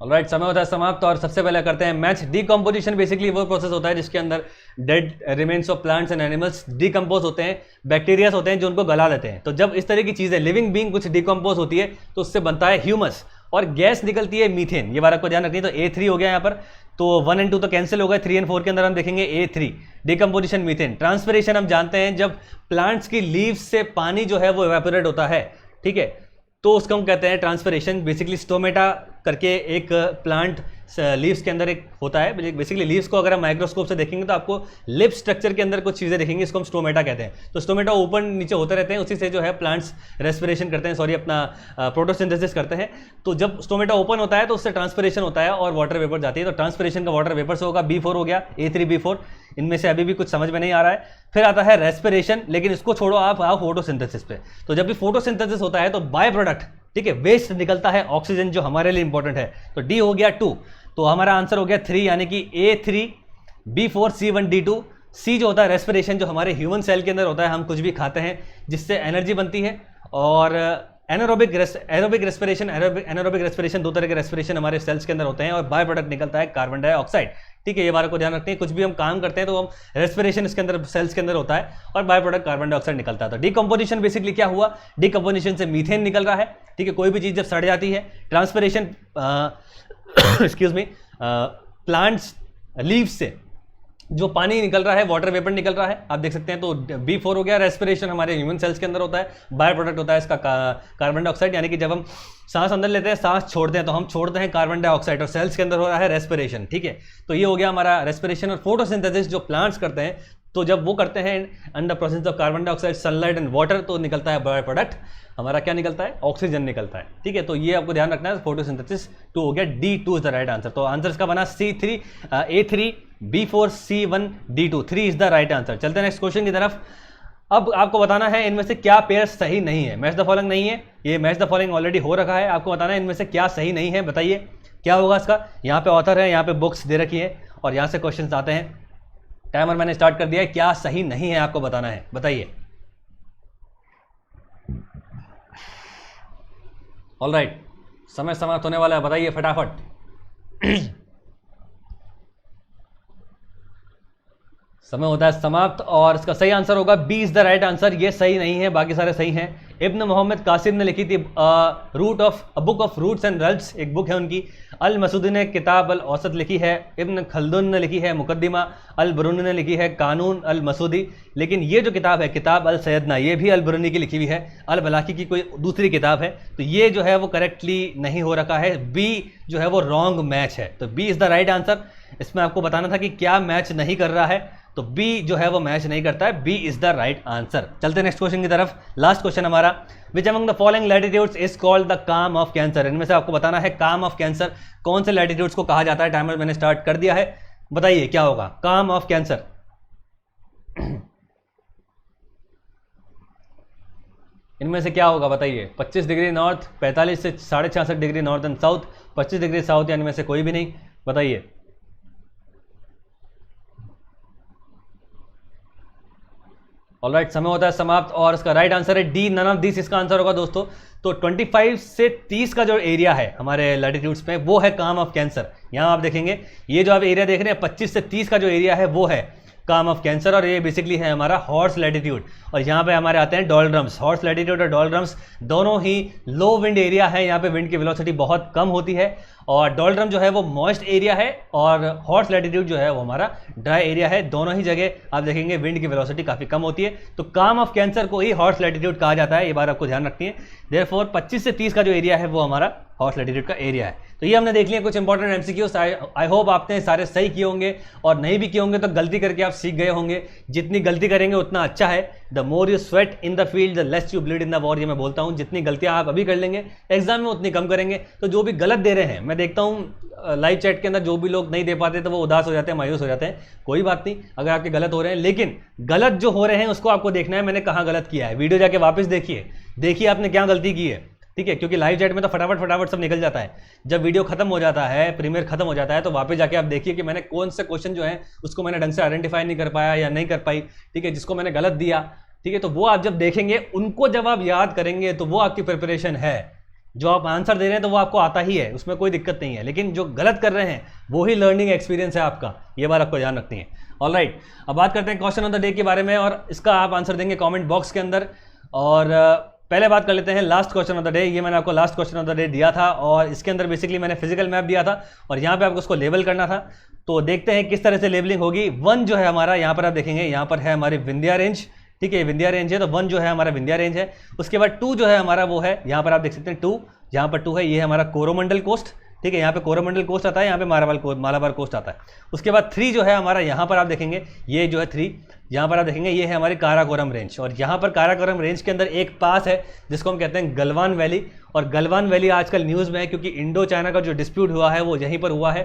ऑलराइट, समय होता है समाप्त, और सबसे पहले करते हैं मैच। डीकम्पोजिशन बेसिकली वो प्रोसेस होता है जिसके अंदर dead remains of plants and animals decompose होते हैं, बैक्टीरियाज होते हैं जो उनको गला देते हैं। तो जब इस तरह की चीज़ें, लिविंग बीइंग कुछ डीकम्पोज होती है तो उससे बनता है ह्यूमस, और गैस निकलती है मीथेन। ये बात को ध्यान रखनी है। तो A3 हो गया यहाँ पर, तो 1 और 2 तो कैंसिल हो गए, 3 और 4 के अंदर हम देखेंगे A3 डीकम्पोजिशन मीथेन। ट्रांसपिरेशन हम जानते हैं, जब प्लांट्स की लीव्स से पानी जो है वो इवेपोरेट होता है, ठीक है, तो उसको हम कहते हैं ट्रांसपिरेशन। बेसिकली स्टोमेटा करके एक प्लांट लीव्स के अंदर एक होता है। बेसिकली लीव्स को अगर हम माइक्रोस्कोप से देखेंगे तो आपको लिप स्ट्रक्चर के अंदर कुछ चीज़ें देखेंगे, इसको हम स्टोमेटा कहते हैं। तो स्टोमेटा ऊपर नीचे होते रहते हैं, उसी से जो है प्लांट्स रेस्पिरेशन करते हैं, अपना प्रोटोसिंथेसिस करते हैं। तो जब स्टोमेटा ओपन होता है तो उससे ट्रांसपिरेशन होता है और वाटर वेपर जाती है। तो ट्रांसपिरेशन का वाटर वेपर से होगा, B4 हो गया, A3 B4। इनमें से अभी भी कुछ समझ में नहीं आ रहा है। फिर आता है रेस्पिरेशन, लेकिन इसको छोड़ो, आप आओ फोटोसिंथेसिस पे। तो जब भी फोटोसिंथेसिस होता है तो बाय प्रोडक्ट, ठीक है, वेस्ट निकलता है ऑक्सीजन, जो हमारे लिए इंपॉर्टेंट है। तो D हो गया 2, तो हमारा आंसर हो गया 3, यानी कि A3 B4 C1 D2। C जो होता है रेस्पिरेशन, जो हमारे ह्यूमन सेल के अंदर होता है, हम कुछ भी खाते हैं जिससे एनर्जी बनती है। और एनारोबिक रेस्पिरेशन, एनारोबिक रेस्पिरेशन, 2 तरह के रेस्पिरेशन हमारे सेल्स के अंदर होते हैं, और बाय प्रोडक्ट निकलता है कार्बन डाइऑक्साइड। ठीक है, ये बात को ध्यान रखते हैं। कुछ भी हम काम करते हैं तो हम रेस्पिरेशन इसके अंदर सेल्स के अंदर होता है, और बाय प्रोडक्ट कार्बन डाइऑक्साइड निकलता है। तो डीकम्पोजिशन बेसिकली क्या हुआ, डीकम्पोजिशन से मीथेन निकल रहा है, ठीक है। कोई भी चीज़ जब सड़ जाती है, transpiration excuse me, plants leaves से जो पानी निकल रहा है, वाटर वेपर निकल रहा है, आप देख सकते हैं। तो B4 हो गया, रेस्पिरेशन हमारे ह्यूमन सेल्स के अंदर होता है, बाय प्रोडक्ट होता है इसका कार्बन डाइऑक्साइड। यानी कि जब हम सांस अंदर लेते हैं, सांस छोड़ते हैं, तो हम छोड़ते हैं कार्बन डाइऑक्साइड, और सेल्स के अंदर हो रहा है रेस्पिरेशन, ठीक है। तो ये हो गया हमारा रेस्पिरेशन। और फोटोसिंथेसिस जो प्लांट्स करते हैं, तो जब वो करते हैं under presence of carbon dioxide, sunlight and water, तो निकलता है बाय प्रोडक्ट, हमारा क्या निकलता है, ऑक्सीजन निकलता है, ठीक है। तो ये आपको ध्यान रखना है। फोटोसिंथेसिस 2 हो गया, D2 is the right answer. तो आंसर इसका बना A3 B4 C1 D2, 3 is the right answer. चलते हैं नेक्स्ट क्वेश्चन की तरफ। अब आपको बताना है इनमें से क्या पेयर सही नहीं है। मैच द फॉलोइंग नहीं है, ये मैच द फॉलोइंग ऑलरेडी हो रखा है। आपको बताना है इनमें से क्या सही नहीं है, बताइए क्या होगा इसका। यहाँ पे ऑथर है, यहाँ पे बुक्स दे रखी है और यहाँ से क्वेश्चंस आते हैं। टाइमर मैंने स्टार्ट कर दिया है, क्या सही नहीं है आपको बताना है, बताइए। ऑलराइट, समय समाप्त होने वाला है, बताइए फटाफट। समय होता है समाप्त और इसका सही आंसर होगा B is the right answer. ये सही नहीं है, बाकी सारे सही हैं। इब्न मोहम्मद कासिम ने लिखी थी बुक ऑफ रूट्स एंड रल्ट्स, एक बुक है उनकी। अल मसूदी ने किताब अल औसत लिखी है। इब्न खल्दुन ने लिखी है मुकद्दिमा। अल बरूनी ने लिखी है कानून अल मसूदी। लेकिन ये जो किताब है किताब अल सैयदना, ये भी अल बरूनी की लिखी हुई है। अल बलाकी की कोई दूसरी किताब है, तो ये जो है वो करेक्टली नहीं हो रखा है। बी जो है वो रॉन्ग मैच है, तो B is the right answer. इसमें आपको बताना था कि क्या मैच नहीं कर रहा है, तो बी जो है वो मैच नहीं करता है, B is the right answer. चलते नेक्स्ट क्वेश्चन की तरफ। लास्ट क्वेश्चन हमारा, which among the following latitudes is called the calm of Cancer. इनमें से आपको बताना है काम ऑफ कैंसर कौन से लैटिट्यूड्स को कहा जाता है। टाइमर मैंने स्टार्ट कर दिया है, बताइए क्या होगा काम ऑफ कैंसर। इनमें से क्या होगा बताइए। 25 डिग्री नॉर्थ, 45 से 66.5 degree north and south, 25 degree south, या इनमें से कोई भी नहीं, बताइए। ऑलराइट, समय होता है समाप्त और इसका राइट आंसर है डी, नन ऑफ दिस इसका आंसर होगा दोस्तों। तो 25 से 30 का जो एरिया है हमारे लैटिट्यूड्स में वो है काम ऑफ कैंसर। यहां आप देखेंगे ये जो आप एरिया देख रहे हैं 25 से 30 का जो एरिया है वो है काम ऑफ कैंसर, और ये बेसिकली है हमारा हॉर्स लैटिट्यूड। और यहाँ पे हमारे आते हैं डोलड्रम्स। हॉर्स लैटिट्यूड और डोलड्रम्स दोनों ही लो विंड एरिया है, यहाँ पे विंड की वेलोसिटी बहुत कम होती है। और डोलड्रम जो है वो मॉइस्ट एरिया है और हॉर्स लैटिट्यूड जो है वो हमारा ड्राई एरिया है। दोनों ही जगह आप देखेंगे विंड की वेलोसिटी काफ़ी कम होती है, तो काम ऑफ कैंसर को ही हॉर्स लैटिट्यूड कहा जाता है। ये बात आपको ध्यान रखनी है। देयरफॉर 25 से 30 का जो एरिया है वो हमारा हॉर्स लैटिट्यूड का एरिया है। तो ये हमने देख लिया कुछ इंपॉर्टेंट एमसीक्यूज। आई होप आपने सारे सही किए होंगे, और नहीं भी किए होंगे तो गलती करके आप सीख गए होंगे। जितनी गलती करेंगे उतना अच्छा है। The more you sweat in the field the less you bleed in the war, ये मैं बोलता हूँ। जितनी गलतियां आप अभी कर लेंगे एग्जाम में उतनी कम करेंगे। तो जो भी गलत दे रहे हैं, मैं देखता हूँ लाइव चैट के अंदर जो भी लोग नहीं दे पाते तो वो उदास हो जाते हैं, मायूस हो जाते हैं। कोई बात नहीं, अगर आपके गलत हो रहे हैं, लेकिन गलत जो हो रहे हैं उसको आपको देखना है मैंने कहाँ गलत किया है। वीडियो जाके वापस देखिए आपने क्या गलती की है, ठीक है। क्योंकि लाइव चैट में तो फटाफट सब निकल जाता है। जब वीडियो खत्म हो जाता है, प्रीमियर खत्म हो जाता है, तो वापस जाके आप देखिए कि मैंने कौन से क्वेश्चन जो है उसको मैंने ढंग से आइडेंटिफाई नहीं कर पाया या नहीं कर पाई, ठीक है, जिसको मैंने गलत दिया, ठीक है। तो वो आप जब देखेंगे, उनको जब आप याद करेंगे, तो वो आपकी प्रिपरेशन है। जो आप आंसर दे रहे हैं तो वो आपको आता ही है, उसमें कोई दिक्कत नहीं है। लेकिन जो गलत कर रहे हैं वो ही लर्निंग एक्सपीरियंस है आपका, ये बात आपको ध्यान रखनी है। ऑलराइट, अब बात करते हैं क्वेश्चन ऑफ द डे के बारे में, और इसका आप आंसर देंगे कमेंट बॉक्स के अंदर। और पहले बात कर लेते हैं last question of the day. ये मैंने आपको last question of the day दिया था, और इसके अंदर बेसिकली मैंने फिजिकल मैप दिया था, और यहाँ पे आपको उसको लेबल करना था। तो देखते हैं किस तरह से लेबलिंग होगी। 1 जो है हमारा, यहाँ पर आप देखेंगे, यहाँ पर है हमारी विंध्या रेंज, ठीक है, विंध्या रेंज है। तो 1 जो है हमारा विंध्या रेंज है। उसके बाद 2 जो है हमारा वो है, यहाँ पर आप देख सकते हैं 2, यहाँ पर 2 है, ये है हमारा कोरोमंडल कोस्ट, ठीक है। यहाँ पे कोरोमंडल कोस्ट आता है, यहाँ पे मालाबार कोस्ट आता है। उसके बाद 3 जो है हमारा, यहाँ पर आप देखेंगे ये जो है 3, यहाँ पर आप देखेंगे ये है हमारी काराकोरम रेंज। और यहाँ पर काराकोरम रेंज के अंदर एक पास है जिसको हम कहते हैं गलवान वैली। और गलवान वैली आजकल न्यूज़ में है क्योंकि इंडो चाइना का जो डिस्प्यूट हुआ है वो यहीं पर हुआ है।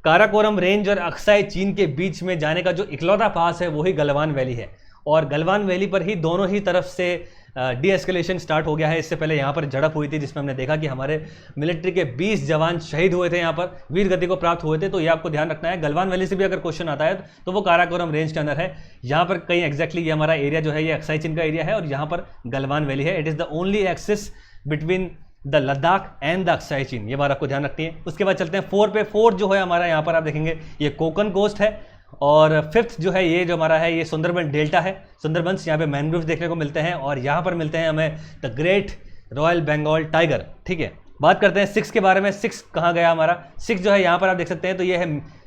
काराकोरम रेंज और अक्साई चीन के बीच में जाने का जो इकलौता पास है वही गलवान वैली है। और गलवान वैली पर ही दोनों ही तरफ से डी एस्केलेशन स्टार्ट हो गया है। इससे पहले यहाँ पर झड़प हुई थी जिसमें हमने देखा कि हमारे मिलिट्री के 20 जवान शहीद हुए थे, यहाँ पर वीर गति को प्राप्त हुए थे। तो ये आपको ध्यान रखना है। गलवान वैली से भी अगर क्वेश्चन आता है तो वो काराकोरम रेंज के अंदर है। यहाँ पर कहीं एग्जैक्टली ये हमारा एरिया जो है ये अक्साई चीन का एरिया है, और यहाँ पर गलवान वैली है। It is the only axis between the Ladakh and the Aksai चीन, ये बात आपको ध्यान रखनी है। उसके बाद चलते हैं 4 पे। 4 जो है हमारा, यहाँ पर आप देखेंगे ये कोकन कोस्ट है। और 5th जो है ये जो हमारा है ये सुंदरबन डेल्टा है। सुंदरबंस, यहाँ पे मैनग्रोव्स देखने को मिलते हैं, और यहाँ पर मिलते हैं हमें the great royal Bengal tiger, ठीक है। बात करते हैं 6 के बारे में। 6 कहाँ गया हमारा? 6 जो है यहाँ पर आप देख सकते हैं, तो ये है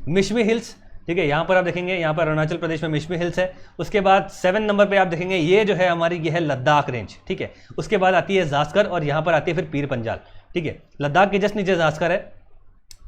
मिशमी हिल्स, ठीक है। यहाँ पर आप देखेंगे, यहाँ पर अरुणाचल प्रदेश में मिशमी हिल्स है। उसके बाद 7 नंबर पे आप देखेंगे ये जो है हमारी ये है लद्दाख रेंज, ठीक है। उसके बाद आती है जास्कर, और यहाँ पर आती है फिर पीर पंजाल, ठीक है। लद्दाख के जस्ट नीचे जास्कर है,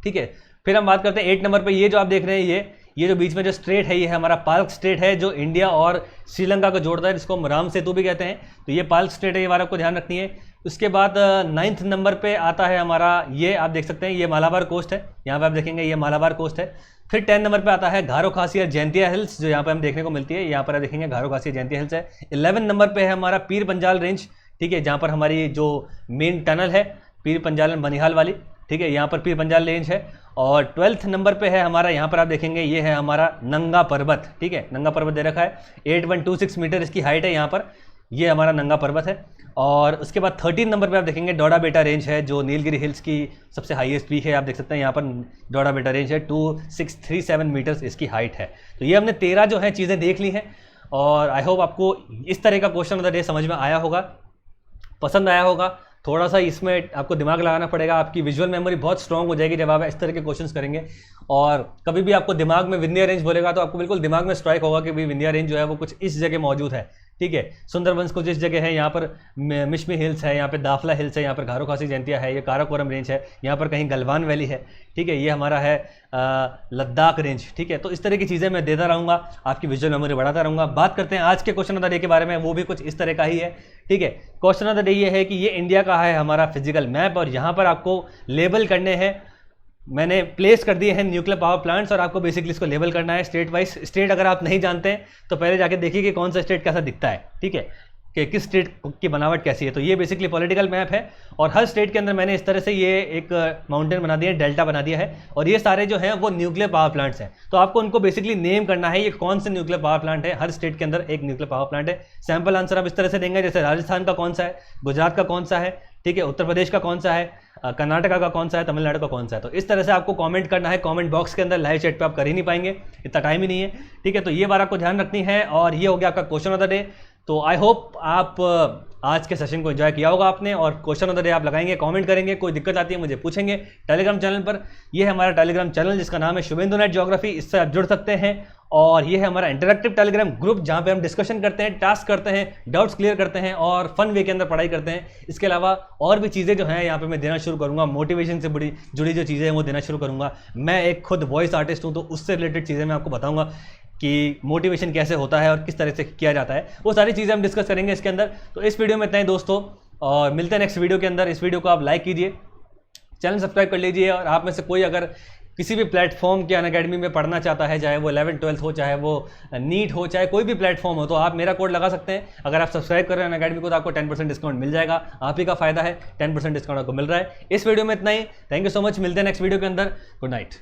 ठीक है। फिर हम बात करते हैं 8 नंबर पे। ये जो आप देख रहे हैं ये जो बीच में जो स्ट्रेट है ये है हमारा पाल्क स्ट्रेट है, जो इंडिया और श्रीलंका को जोड़ता है, जिसको हम राम सेतु भी कहते हैं। तो ये पाल्क स्ट्रेट है, ये बात आपको ध्यान रखनी है। उसके बाद 9th नंबर पे आता है हमारा, ये आप देख सकते हैं, ये मालाबार कोस्ट है, यहाँ पे आप देखेंगे ये मालाबार कोस्ट है। फिर 10 नंबर पे आता है गारो खासी जैंतिया हिल्स, जो यहाँ पे हम देखने को मिलती है, यहाँ पर आप देखेंगे गारो खासी जैंतिया हिल्स है। 11 नंबर पे है हमारा पीर पंजाल रेंज, ठीक है, जहाँ पर हमारी जो मेन टनल है पीर पंजाल बनिहाल वाली, ठीक है, यहाँ पर पीर पंजाल रेंज है। और 12th नंबर पे है हमारा, यहाँ पर आप देखेंगे ये है हमारा नंगा पर्वत, ठीक है, नंगा पर्वत दे रखा है, 8126 मीटर इसकी हाइट है यहाँ पर, ये हमारा नंगा पर्वत है। और उसके बाद 13 नंबर पे आप देखेंगे डोडा बेटा रेंज है, जो नीलगिरी हिल्स की सबसे हाईएस्ट पीक है, आप देख सकते हैं यहाँ पर डोडा बेटा रेंज है, 2637 मीटर्स इसकी हाइट है। तो ये हमने 13 जो है चीज़ें देख ली हैं, और आई होप आपको इस तरह का क्वेश्चन ऑफ द डे समझ में आया होगा, पसंद आया होगा। थोड़ा सा इसमें आपको दिमाग लगाना पड़ेगा, आपकी विजुअल मेमोरी बहुत स्ट्रांग हो जाएगी जब आप इस तरह के क्वेश्चंस करेंगे। और कभी भी आपको दिमाग में विंध्या रेंज बोलेगा तो आपको बिल्कुल दिमाग में स्ट्राइक होगा कि भाई विंध्या रेंज जो है वो कुछ इस जगह मौजूद है, ठीक है। सुंदरबंस को जिस जगह है, यहाँ पर मिशमी हिल्स है, यहाँ पे दाफला हिल्स है, यहाँ पर गारो खासी जैंतिया है, ये काराकोरम रेंज है, यहाँ पर कहीं गलवान वैली है, ठीक है, ये हमारा है लद्दाख रेंज, ठीक है। तो इस तरह की चीज़ें मैं देता रहूँगा, आपकी विजुअल मेमोरी बढ़ाता रहूँगा। बात करते हैं आज के क्वेश्चन ऑफ द डे के बारे में, वो भी कुछ इस तरह का ही है, ठीक है। क्वेश्चन ऑफ द डे ये है कि ये इंडिया का है हमारा फिजिकल मैप, और यहाँ पर आपको लेबल करने हैं, मैंने प्लेस कर दिए हैं न्यूक्लियर पावर प्लांट्स, और आपको बेसिकली इसको लेबल करना है स्टेट वाइज। स्टेट अगर आप नहीं जानते हैं तो पहले जाके देखिए कि कौन सा स्टेट कैसा दिखता है, ठीक है, कि किस स्टेट की बनावट कैसी है। तो ये बेसिकली पॉलिटिकल मैप है, और हर स्टेट के अंदर मैंने इस तरह से ये एक माउंटेन बना दिया है, डेल्टा बना दिया है, और ये सारे जो हैं वो न्यूक्लियर पावर प्लांट्स हैं। तो आपको उनको बेसिकली नेम करना है, ये कौन से न्यूक्लियर पावर प्लांट है, हर स्टेट के अंदर एक न्यूक्लियर पावर प्लांट है। सैम्पल आंसर आप इस तरह से देंगे, जैसे राजस्थान का कौन सा है, गुजरात का कौन सा है, ठीक है, उत्तर प्रदेश का कौन सा है, कर्नाटका का कौन सा है, तमिलनाडु का कौन सा है। तो इस तरह से आपको कमेंट करना है कमेंट बॉक्स के अंदर, लाइव चैट पे आप कर ही नहीं पाएंगे, इतना टाइम ही नहीं है, ठीक है। तो ये बात आपको ध्यान रखनी है, और ये हो गया आपका क्वेश्चन ऑफ द डे। तो आई होप आप आज के सेशन को एंजॉय किया होगा आपने, और क्वेश्चन ऑफ द डे आप लगाएंगे, कमेंट करेंगे, कोई दिक्कत आती है मुझे पूछेंगे टेलीग्राम चैनल पर। ये है हमारा टेलीग्राम चैनल जिसका नाम है शुभेंदु नेट ज्योग्राफी, इससे आप जुड़ सकते हैं। और ये है हमारा इंटरैक्टिव टेलीग्राम ग्रुप, जहाँ पे हम डिस्कशन करते हैं, टास्क करते हैं, डाउट्स क्लियर करते हैं, और फन वे के अंदर पढ़ाई करते हैं। इसके अलावा और भी चीज़ें जो हैं यहाँ पे मैं देना शुरू करूँगा, मोटिवेशन से जुड़ी जो चीज़ें हैं वो देना शुरू करूँगा। मैं एक खुद वॉइस आर्टिस्ट हूँ, तो उससे रिलेटेड चीज़ें मैं आपको बताऊँगा कि मोटिवेशन कैसे होता है और किस तरह से किया जाता है, वो सारी चीज़ें हम डिस्कस करेंगे इसके अंदर। तो इस वीडियो में इतना ही दोस्तों, और मिलते हैं नेक्स्ट वीडियो के अंदर। इस वीडियो को आप लाइक कीजिए, चैनल सब्सक्राइब कर लीजिए, और आप में से कोई अगर किसी भी प्लेटफॉर्म के अनअकैडमी में पढ़ना चाहता है, चाहे वो 11th-12th हो, चाहे वो नीट हो, चाहे कोई भी प्लेटफॉर्म हो, तो आप मेरा कोड लगा सकते हैं। अगर आप सब्सक्राइब कर रहे हैं अनअकैडमी को तो आपको 10% डिस्काउंट मिल जाएगा, आप ही का फायदा है, 10% डिस्काउंट आपको मिल रहा है। इस वीडियो में इतना ही, थैंक यू सो मच, मिलते हैं नेक्स्ट वीडियो के अंदर, गुड नाइट।